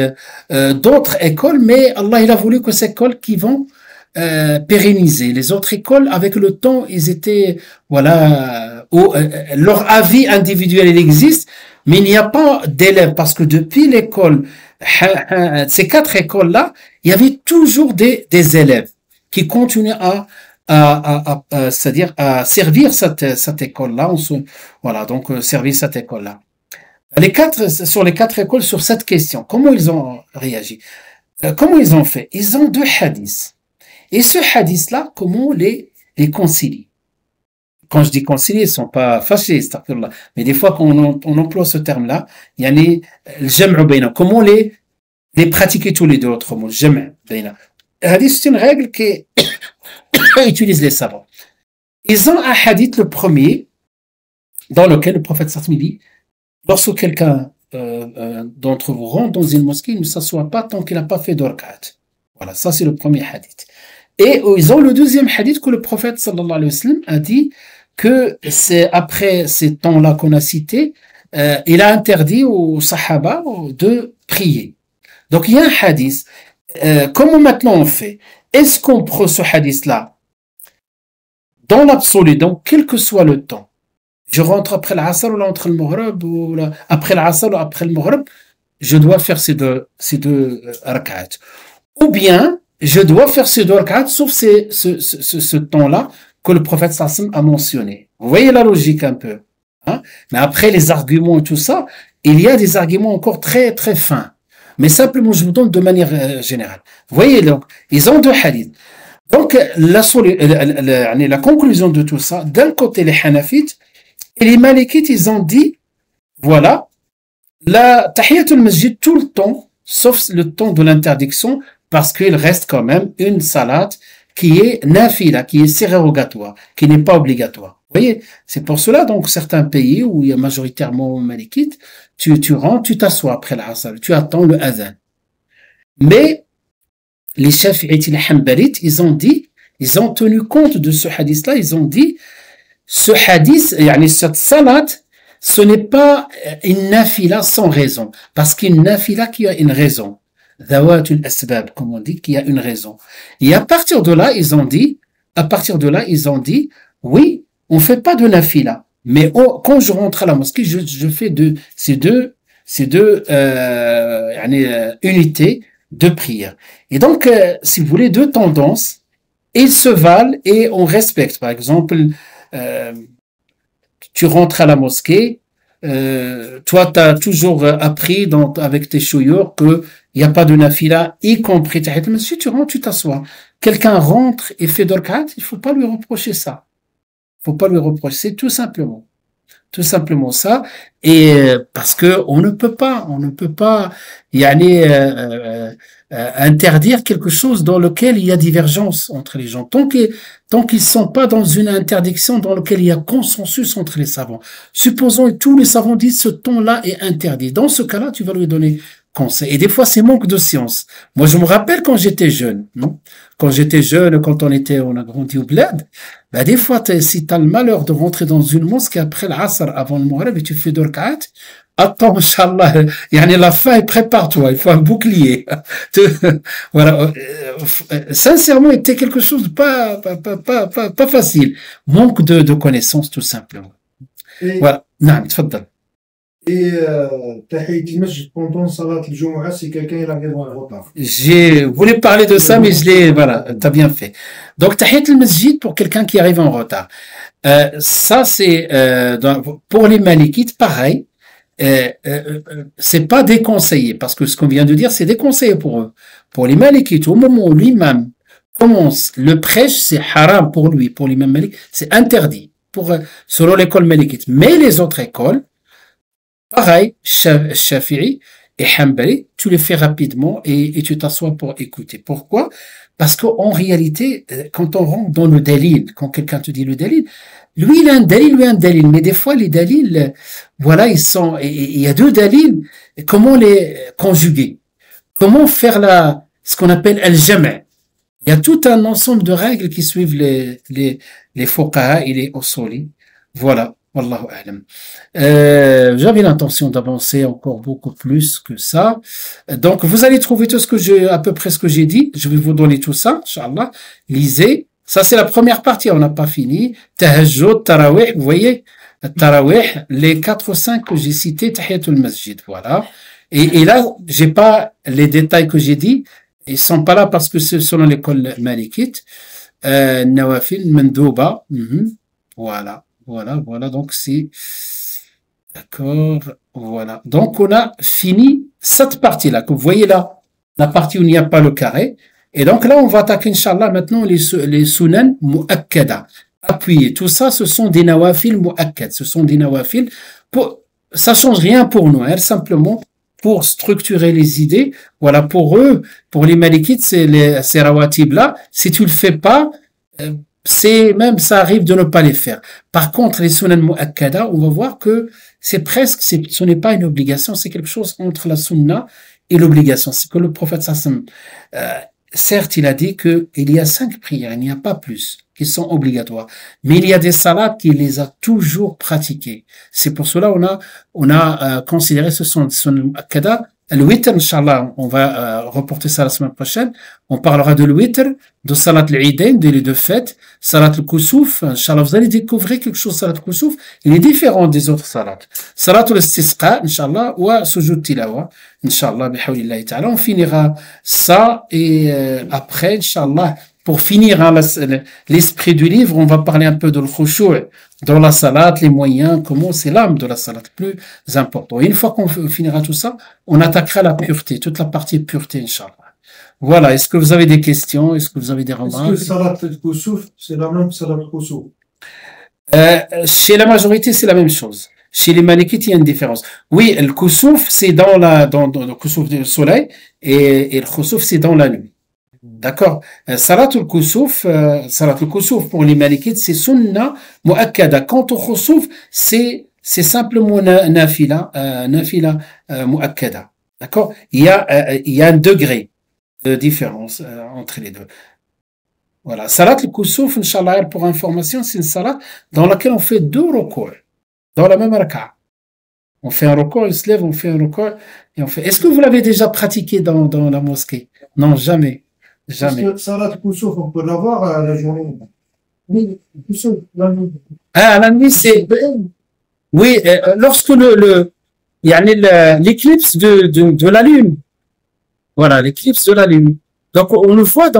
d'autres écoles, mais Allah il a voulu que ces écoles qui vont pérenniser. Les autres écoles, avec le temps, ils étaient, leur avis individuel il existe, mais il n'y a pas d'élèves, parce que depuis l'école, ces 4 écoles-là, il y avait toujours des élèves qui continuaient c'est-à-dire à servir cette école-là. Donc servir cette école-là. Sur les 4 écoles, sur cette question, comment ils ont réagi? Comment ils ont fait? Ils ont 2 hadiths. Et ce hadith-là, comment les concilier? Quand je dis concilier, ils sont pas fâchés, mais des fois, quand on emploie ce terme-là, il y a le jam'u bayna. Comment les pratiquer tous les deux, autrement, jam'u bayna. Hadith, c'est une règle qui utilise les savants. Ils ont un hadith, le premier, dans lequel le prophète sallallahu alayhi wa sallam dit, lorsque quelqu'un d'entre vous rentre dans une mosquée, il ne s'assoit pas tant qu'il n'a pas fait d'orkat. Voilà, ça c'est le premier hadith. Et ils ont le deuxième hadith que le prophète sallallahu alayhi wa sallam a dit que c'est après ces temps-là qu'on a cités, il a interdit aux sahaba de prier. Donc il y a un hadith. Comment maintenant on fait? Est-ce qu'on prend ce hadith-là dans l'absolu, donc quel que soit le temps? Je rentre après l'Asr ou entre le Maghrib, ou après l'Asr ou après le Maghrib, je dois faire ces deux rak'at. Ou bien, je dois faire ces 2 rak'at, sauf ce temps-là que le prophète sallallahu alayhi wa sallam a mentionné. Vous voyez la logique un peu. Mais après les arguments et tout ça, il y a des arguments encore très très fins. Mais simplement, je vous donne de manière générale. Vous voyez, donc, ils ont 2 hadiths. Donc, la conclusion de tout ça, d'un côté les Hanafites, et les Malikites, ils ont dit, voilà, la Tahiyatul Masjid tout le temps, sauf le temps de l'interdiction, parce qu'il reste quand même une salat qui est nafila, qui est sérogatoire, qui n'est pas obligatoire. Vous voyez, c'est pour cela, donc, certains pays où il y a majoritairement malikite, tu rentres, tu t'assois après l'asr, tu attends le adhan. Mais, les Shafi'ites et les Hanbalites, ils ont tenu compte de ce hadith-là, ils ont dit, ce hadith, cette salat, ce n'est pas une nafila sans raison, parce qu'une nafila qui a une raison. Dhawatul asbab, comme on dit, qui a une raison. Et à partir de là, ils ont dit, oui, on fait pas de nafila, mais quand je rentre à la mosquée, je fais ces deux unités de prière. Et donc, si vous voulez, deux tendances, ils se valent et on respecte. Par exemple, tu rentres à la mosquée, toi, tu as toujours appris avec tes chouyours que il n'y a pas de nafila, y compris tahiyat al-masjid, tu rentres, tu t'assois. Quelqu'un rentre et fait dorkat, il faut pas lui reprocher ça. Faut pas lui reprocher, c'est tout simplement ça. Et parce que on ne peut pas interdire quelque chose dans lequel il y a divergence entre les gens. Tant qu'ils sont pas dans une interdiction dans laquelle il y a consensus entre les savants. Supposons que tous les savants disent ce ton-là est interdit. Dans ce cas-là, tu vas lui donner conseil. Et des fois, c'est manque de science. Moi, je me rappelle quand j'étais jeune, quand on a grandi au bled, des fois, si t'as le malheur de rentrer dans une mosquée après l'asr, avant le maghrib, et tu fais deux rak'at, attends, Inch'Allah, la fin est prépare-toi, il faut un bouclier. Voilà. Sincèrement, c'était quelque chose de pas facile. Manque de connaissances, tout simplement. Voilà. Non, tfaddal. Et tahiyat al-masjid pendant salat al-jumu'ah, si quelqu'un il arrive en retard. J'ai voulu parler de ça, mais t'as bien fait. Donc tahiyat al-masjid pour quelqu'un qui arrive en retard. Ça c'est pour les malikites pareil. C'est pas déconseillé parce que ce qu'on vient de dire c'est déconseillé pour eux. Pour les malikites, au moment où l'imam commence le prêche, c'est haram pour lui, pour l'imam malik, c'est interdit selon l'école malikite. Mais les autres écoles, pareil, Shafi'i et Hanbali, tu les fais rapidement et tu t'assois pour écouter. Pourquoi? Parce qu'en réalité, quand on rentre dans le dalil, quand quelqu'un te dit le dalil, lui il a un dalil, mais des fois les dalils, voilà, il y a deux dalils, comment les conjuguer? Comment faire ce qu'on appelle al-jama'? Il y a tout un ensemble de règles qui suivent les fuqaha et les usuli. Voilà. Wallahu a'lam. J'avais l'intention d'avancer encore beaucoup plus que ça. Donc, vous allez trouver à peu près ce que j'ai dit. Je vais vous donner tout ça, Inch'Allah. Lisez. Ça, c'est la première partie. On n'a pas fini. Tahajjud, Tarawih. Vous voyez? Tarawih, les 4 ou 5 que j'ai cités, Tahiyatul Masjid. Voilà. Et là, j'ai pas les détails que j'ai dit. Ils sont pas là parce que c'est selon l'école malikite. Nawafil, Mandouba. Voilà. Donc c'est, d'accord, voilà. Donc on a fini cette partie-là, que vous voyez là, la partie où il n'y a pas le carré. Et donc là, on va attaquer, Inch'Allah, maintenant les sunan mu'akkada. Appuyés. Tout ça, ce sont des nawafil mu'akkad. Ce sont des nawafil ça change rien pour nous, simplement pour structurer les idées. Voilà, pour eux, pour les malikites, ces rawatib-là, si tu le fais pas, ça arrive de ne pas les faire. Par contre, les sunan mu'akkada, on va voir que ce n'est pas une obligation, c'est quelque chose entre la sunna et l'obligation. C'est que le prophète sallam, certes, il a dit que il y a 5 prières, il n'y a pas plus, qui sont obligatoires. Mais il y a des salats qu'il les a toujours pratiquées. C'est pour cela on a considéré ce sont des sunan mu'akkada. Le witr, Inch'Allah, on va reporter ça la semaine prochaine. On parlera de le witr, de salat al-Eidain, les deux fêtes, salat al-Kusuf. Inch'Allah, vous allez découvrir quelque chose, salat al-Kusuf. Il est différent des autres salats. Salat al-Istisqa, Inch'Allah, ou sujud tilawa. Inch'Allah, bihawlillahi ta'ala. On finira ça et après, Inch'Allah, pour finir l'esprit du livre, on va parler un peu de l'khushu' dans la salat, les moyens, comment c'est l'âme de la salat, plus important. Et une fois qu'on finira tout ça, on attaquera la pureté, toute la partie pureté, Inch'Allah. Voilà, est-ce que vous avez des questions? Est-ce que vous avez des remarques? Est-ce que salat al-Kusuf, c'est la même que salat al-Kusuf? Chez la majorité, c'est la même chose. Chez les malikites, il y a une différence. Oui, le kusuf, c'est dans le kusuf du soleil, et le khusuf, c'est dans la nuit. D'accord? Salat al-Kusuf pour les Malikites, c'est sunna mu'akkada. Quant au khusuf, c'est simplement nafila mu'akkada. D'accord? Il y a un degré de différence entre les deux. Voilà. Salat al-Kusuf, Inch'Allah, pour information, c'est une salat dans laquelle on fait 2 ruku's dans la même raka'a. On fait un ruku', il se lève, on fait un ruku' et on fait. Est-ce que vous l'avez déjà pratiqué dans la mosquée? Non, jamais. Jamais. Parce que Salat Koussouf, on peut l'avoir à la journée. Oui, Koussouf, la nuit. Ah, la nuit, c'est. Oui, lorsque il y a l'éclipse de la lune. Voilà, l'éclipse de la lune. Donc, on le voit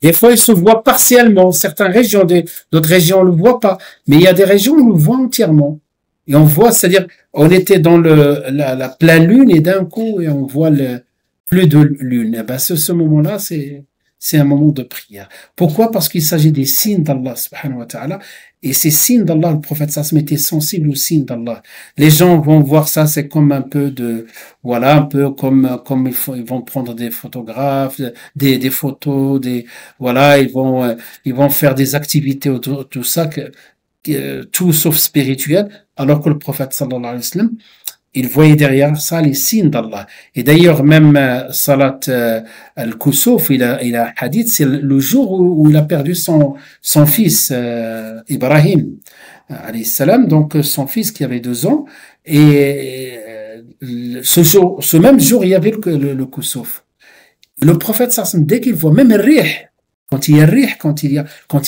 des fois, il se voit partiellement. Certaines régions, d'autres régions, on le voit pas. Mais il y a des régions où on le voit entièrement. Et on voit, c'est-à-dire, on était dans la pleine lune et d'un coup, et on voit plus de lune. Et ben, ce moment-là, c'est un moment de prière. Pourquoi? Parce qu'il s'agit des signes d'Allah, subhanahu wa ta'ala. Et ces signes d'Allah, le prophète sallam était sensible aux signes d'Allah. Les gens vont voir ça, c'est comme un peu voilà, un peu comme ils vont prendre des photographes, des photos, voilà, ils vont faire des activités autour de tout ça, tout sauf spirituel, alors que le prophète sallallahu alayhi wa sallam, il voyait derrière ça les signes d'Allah. Et d'ailleurs, même Salat al-Kusuf, il a un hadith, c'est le jour où il a perdu son fils, Ibrahim, alayhi salam, donc son fils qui avait 2 ans, et ce même jour, il y avait le Kusuf. Le prophète sallallahu alayhi wa sallam, dès qu'il voit, même le rih, quand il y a le rih, quand il y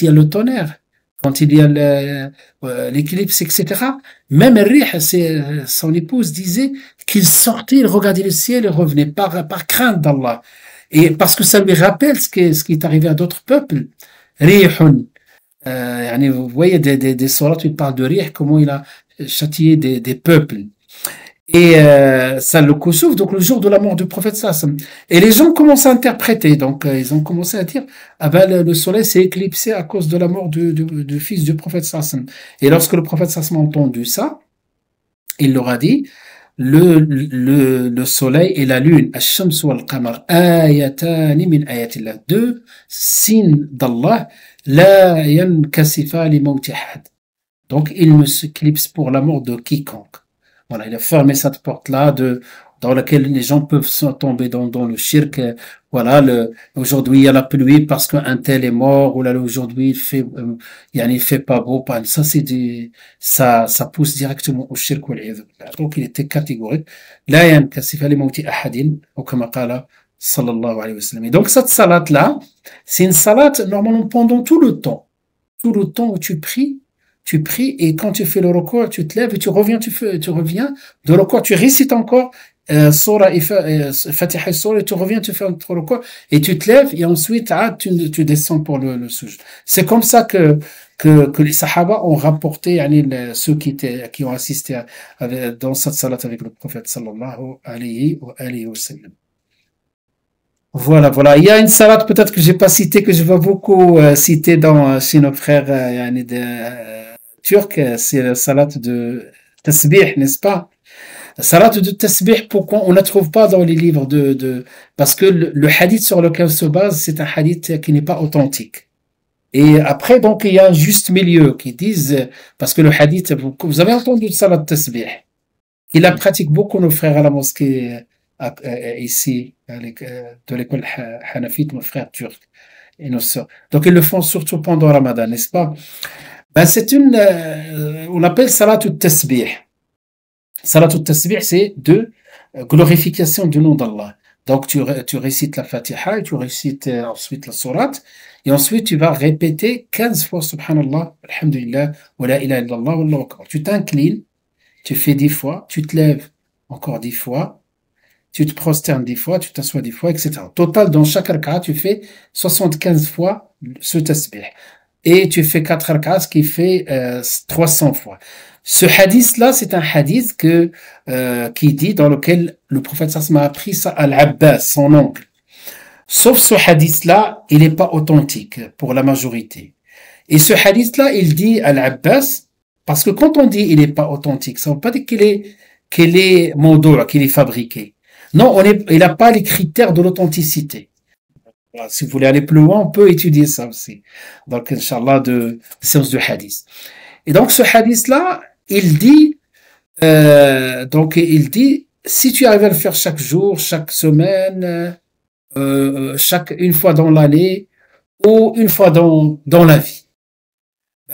a le tonnerre, quand il y a l'éclipse, etc. Même Rih, son épouse disait qu'il sortait, il regardait le ciel et revenait par crainte d'Allah. Et parce que ça lui rappelle ce qui est arrivé à d'autres peuples. Rihun. Vous voyez des sourates où il parle de Rih, comment il a châtié des peuples. Et ça le Kusuf, donc le jour de la mort du prophète sallam. Et les gens commencent à interpréter, donc ils ont commencé à dire ah ben le soleil s'est éclipsé à cause de la mort du fils du prophète sallam. Et lorsque le prophète sallam a entendu ça, il leur a dit le soleil et la lune, ash-shams wal-qamar, ayatani min ayatillah, 2 signes d'Allah, la yankasifa li mawti ahad. Donc il ne s'éclipse pour la mort de quiconque. Voilà, il a fermé cette porte-là dans laquelle les gens peuvent tomber dans le shirk. Voilà, aujourd'hui il y a la pluie parce qu'un tel est mort, ou là aujourd'hui il fait pas beau. Ça pousse directement au shirk. Donc il était catégorique. La yankasifa li mawti ahadin, ou comme qala sallallahu alayhi wa sallam. Et donc cette salat-là, c'est une salat normalement pendant tout le temps où tu pries, et quand tu fais le recours, tu te lèves et tu reviens de recours, tu récites encore Surah Fatiha et Surah, et tu reviens, tu fais un recours et tu te lèves et ensuite tu descends pour le sujoud. C'est comme ça que les Sahaba ont rapporté ceux qui ont assisté dans cette salat avec le prophète sallallahu alayhi wa sallam. Voilà. Il y a une salat peut-être que j'ai pas citée, que je vais beaucoup citer chez nos frères turcs, c'est la salat de tasbih, n'est-ce pas? La salat de tasbih, pourquoi on la trouve pas dans les livres parce que le hadith sur lequel se base, c'est un hadith qui n'est pas authentique. Et après, donc, il y a un juste milieu qui disent, parce que le hadith, vous avez entendu le salat de tasbih. Il la pratique beaucoup nos frères à la mosquée, ici, de l'école Hanafite, nos frères turcs et nos sœurs. Donc, ils le font surtout pendant Ramadan, n'est-ce pas? Ben, on appelle salat al-tasbih. Salat al-tasbih, c'est de glorification du nom d'Allah. Donc, tu récites la Fatiha et tu récites ensuite la sourate. Et ensuite, tu vas répéter 15 fois Subhanallah, Alhamdulillah, wa la ilaha illallah, wallahu akbar. Tu t'inclines, tu fais 10 fois, tu te lèves encore 10 fois, tu te prosternes 10 fois, tu t'assois 10 fois, etc. Total, dans chaque rak'a, tu fais 75 fois ce tasbih. Et tu fais 4 rak'as, ce qui fait 300 fois. Ce hadith-là, c'est un hadith qui dit, dans lequel le prophète sallallahu a appris ça à Al-Abbas, son oncle. Sauf ce hadith-là, il n'est pas authentique pour la majorité. Et ce hadith-là, il dit à Al-Abbas, parce que quand on dit il n'est pas authentique, ça ne veut pas dire qu'il est mawdou', qu'il est fabriqué. Non, il n'a pas les critères de l'authenticité. Voilà, si vous voulez aller plus loin, on peut étudier ça aussi. Donc, Inch'Allah, de séance de hadith. Et donc, ce hadith-là, il dit, si tu arrives à le faire chaque jour, chaque semaine, une fois dans l'année, ou une fois dans la vie.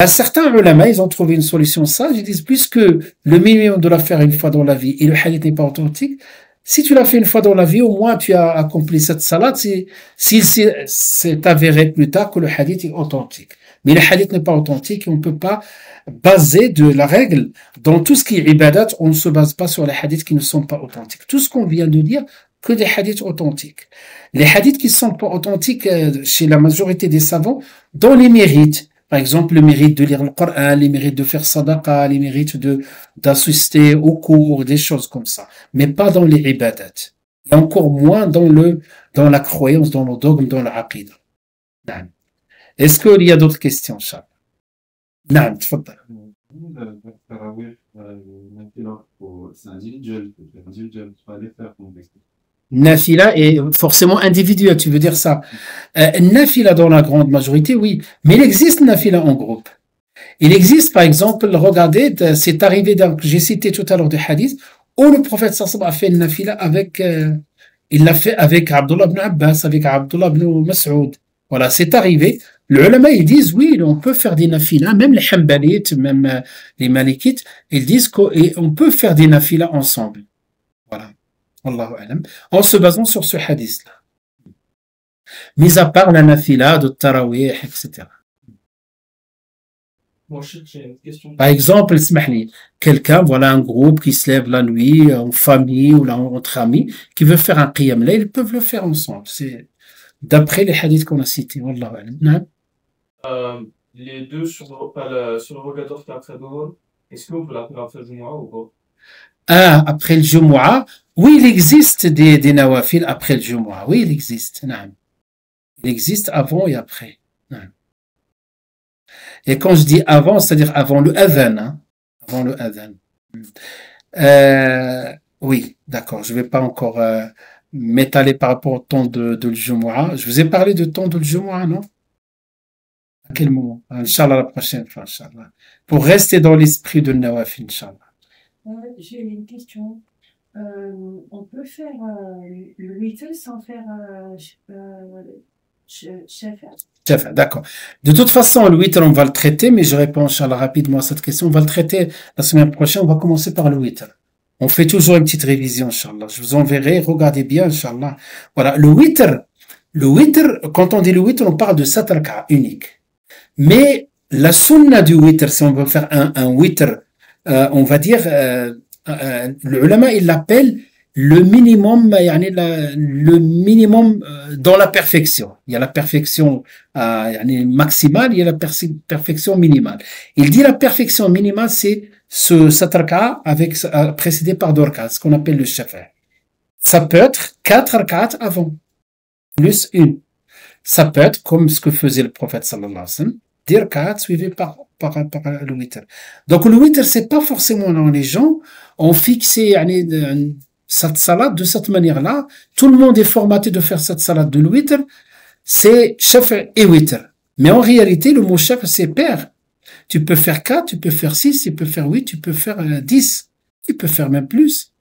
Certains ulama, ils ont trouvé une solution sage, ils disent, puisque le minimum de la faire une fois dans la vie et le hadith n'est pas authentique, si tu l'as fait une fois dans la vie, au moins tu as accompli cette salat, si c'est avéré plus tard que le hadith est authentique. Mais le hadith n'est pas authentique et on ne peut pas baser de la règle. Dans tout ce qui est ibadat, on ne se base pas sur les hadiths qui ne sont pas authentiques. Tout ce qu'on vient de dire, que des hadiths authentiques. Les hadiths qui ne sont pas authentiques chez la majorité des savants, dans les mérites, par exemple le mérite de lire le Coran, les mérites de faire sadaqa, les mérites d'assister au cours, des choses comme ça, mais pas dans les ibadat. Et encore moins dans la croyance, dans le dogme, dans l'aqidah. Est-ce qu'il y a d'autres questions, Charles? Non, تفضل. C'est individuel, il fallait faire Nafila est forcément individuel, tu veux dire ça. Nafila dans la grande majorité, oui. Mais il existe Nafila en groupe. Il existe, par exemple, regardez, c'est arrivé, j'ai cité tout à l'heure des hadiths, où le prophète sallallahu a fait Nafila il l'a fait avec Abdullah ibn Abbas, avec Abdullah ibn Mas'ud. Voilà, c'est arrivé. Les ulama, ils disent, oui, on peut faire des Nafila, même les Hanbalites, même les Malikites, ils disent qu'on peut faire des Nafila ensemble. Voilà. Allahu alam, en se basant sur ce hadith-là. Mis à part la nafila, de tarawih, etc. Moi, j'ai une question. Par exemple, quelqu'un, voilà un groupe qui se lève la nuit, en famille ou là, entre amis, qui veut faire un qiyam layl, ils peuvent le faire ensemble. C'est d'après les hadiths qu'on a cités. Wallahu alam. Les deux sur le rogatoire qui est après Dhuhr, est-ce qu'on peut la faire après Jumu'ah ou pas? Après le Jumu'ah, oui, il existe des nawafil après le Jumu'ah. Oui, il existe. Non. Il existe avant et après. Non. Et quand je dis avant, c'est-à-dire avant le adhan. Hein? Avant le adhan. Oui, d'accord. Je ne vais pas encore m'étaler par rapport au temps de le Jumu'ah. Je vous ai parlé de temps de le Jumu'ah, non? À quel moment? Inch'Allah, la prochaine fois, Inch'Allah. Pour rester dans l'esprit de nawafil, Inch'Allah. J'ai une question. On peut faire le witr sans faire shafa. D'accord. De toute façon, le witr, on va le traiter, mais je réponds, Inch'Allah, rapidement à cette question. On va le traiter la semaine prochaine. On va commencer par le witr. On fait toujours une petite révision, Inch'Allah. Je vous enverrai. Regardez bien, Inch'Allah. Voilà. Le witr, quand on dit le witr, on parle de 7 rak'a unique. Mais la sunna du witr, si on veut faire un witr, on va dire, le ulama, il l'appelle le minimum, le minimum dans la perfection. Il y a la perfection maximale, il y a la perfection minimale. Il dit la perfection minimale, c'est cette rak'a précédé par 2 rak'at, ce qu'on appelle le shafa'. Ça peut être 4 rak'at avant, plus une. Ça peut être comme ce que faisait le prophète sallallahu alayhi wa sallam, 10 rak'at suivi par le witr. Donc le witr, c'est pas forcément dans les gens ont fixé cette salade de cette manière-là. Tout le monde est formaté de faire cette salade de le witr. C'est chef et witr. Mais en réalité, le mot chef, c'est pair. Tu peux faire 4, tu peux faire 6, tu peux faire 8, tu peux faire 10. Tu peux faire même plus.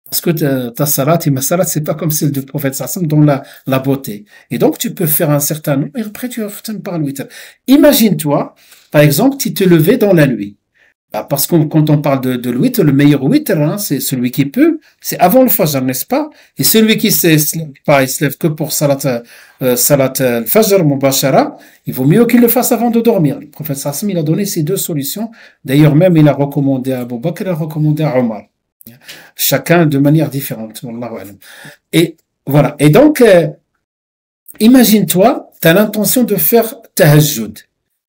Parce que ta salat et ma salat, c'est pas comme celle du prophète sallam dans la beauté. Et donc, tu peux faire un certain nombre et après, tu retournes par le witr. Imagine-toi, par exemple, tu te levais dans la nuit. Parce que quand on parle de witr, le meilleur witr, c'est celui qui peut, c'est avant le fajr, n'est-ce pas? Et celui qui se lève que pour salat al-fajr, mubashara, il vaut mieux qu'il le fasse avant de dormir. Le prophète sallam, il a donné ces deux solutions. D'ailleurs, même, il a recommandé à Abu Bakr, il a recommandé à Omar. Chacun de manière différente. Et voilà. Et donc, imagine-toi, tu as l'intention de faire tahajjud.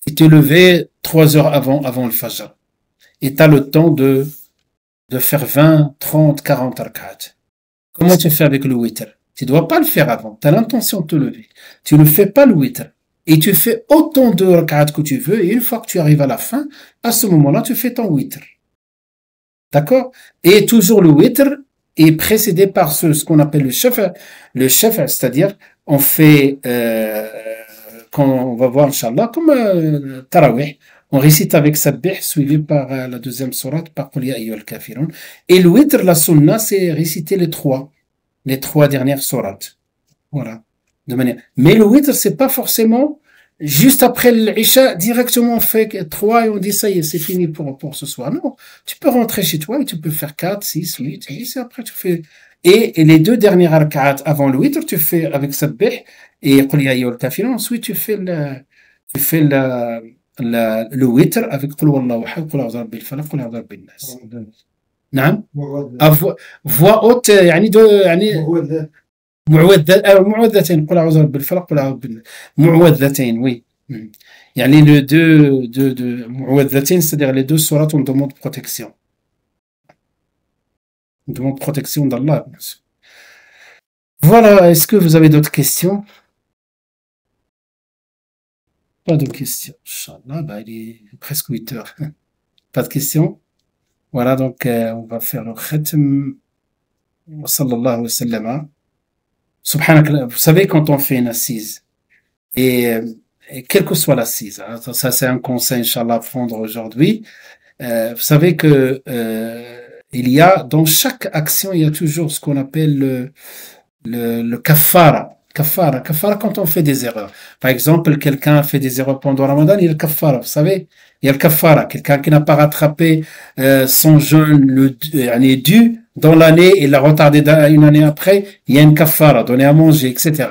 Et te lever 3 heures avant le fajr. Et tu as le temps de faire 20, 30, 40 rak'at. Comment tu fais avec le witr? Tu dois pas le faire avant. Tu as l'intention de te lever. Tu ne fais pas le witr. Et tu fais autant de rak'at que tu veux. Et une fois que tu arrives à la fin, à ce moment-là, tu fais ton witr. D'accord? Et toujours le witr, est précédé par ce qu'on appelle le chef, c'est-à-dire on fait, quand on va voir, Inch'Allah, comme Tarawih, on récite avec Sabbih, suivi par la deuxième sourate, par Qul Ya Ayyuhal Kafirun. Et le witr, la sunna, c'est réciter les trois dernières sourates. Voilà. De manière. Mais le witr, c'est pas forcément juste après l'Isha, directement on fait 3 et on dit ça y est, c'est fini pour ce soir. Non. Tu peux rentrer chez toi et tu peux faire 4, 6, 8, 10 et après tu fais, et les 2 dernières rak'at avant le witr, tu fais avec Sabbih et Qul Ya Ayyuhal Kafirun. Ensuite, tu fais le witr avec Qul Huwallahu Ahad, Qul A'udhu Birabbil Falaq, Qul A'udhu Birabbin Nas. نعم voix haute يعني معوذتين قل أعوذ برب الفلق قل أعوذ بالله معوذتين oui يعني les deux معوذتين c'est-à-dire les deux sourates on demande protection d'Allah. Voilà, est-ce que vous avez d'autres questions? Pas de questions, Inch'Allah, bah, il est presque 8 heures. Pas de questions? Voilà, donc on va faire le khatm. Sallallahu wa sallam. Subhanakallah. Vous savez, quand on fait une assise, et quelle que soit l'assise, hein, ça c'est un conseil, Inch'Allah, à prendre aujourd'hui. Vous savez que il y a, dans chaque action, il y a toujours ce qu'on appelle le kafara. Kafara quand on fait des erreurs. Par exemple, quelqu'un a fait des erreurs pendant Ramadan, il y a le kafara, vous savez. Il y a le kafara, quelqu'un qui n'a pas rattrapé son jeûne dû dans l'année et l'a retardé une année après, il y a une kafara, donner à manger, etc.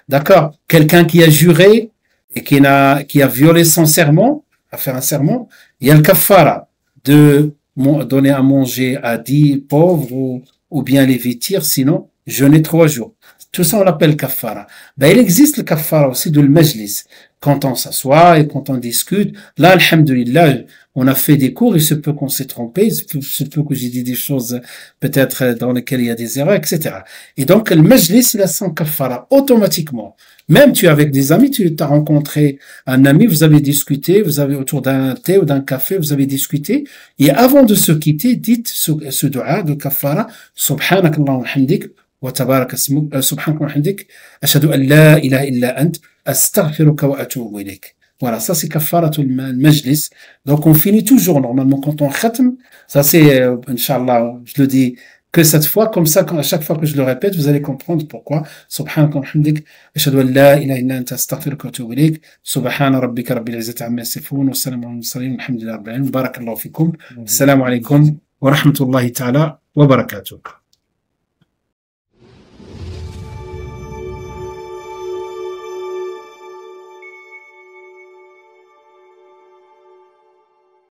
D'accord? Quelqu'un qui a juré et qui a violé son serment, à faire un serment, il y a le kafara de donner à manger à 10 pauvres ou bien les vêtir, sinon jeûner 3 jours. Tout ça, on l'appelle kafara. Ben, il existe le kafara aussi de le majlis. Quand on s'assoit et quand on discute, là, alhamdulillah, on a fait des cours, il se peut qu'on s'est trompé, il se peut que j'ai dit des choses peut-être dans lesquelles il y a des erreurs, etc. Et donc, le majlis, il a son kafara automatiquement. Même tu es avec des amis, tu as rencontré un ami, vous avez discuté, vous avez autour d'un thé ou d'un café, vous avez discuté, et avant de se quitter, dites ce dua de kafara, subhanakallah wa hamdik, وتبارك اسمك سبحانك وبحمدك أشهد أن لا إله إلا أنت أستغفرك وأتوب إليك. Voilà, ça c'est kafaratul majlis. Donc on finit toujours normalement quand on khatm. Ça c'est, Inch'Allah, je le dis que cette fois, comme ça, à chaque fois que je le répète, vous allez comprendre pourquoi. Subhanaka wa bihamdik, ashhadu an la ilaha illa anta astaghfiruka wa atubu ilayk. Subhana rabbika rabbil izzati amma yasifun wa salamun alal mursalin walhamdulillahi rabbil alamin. Barakallahu fikum. Assalamu alaykum wa rahmatullahi ta'ala wa barakatuh.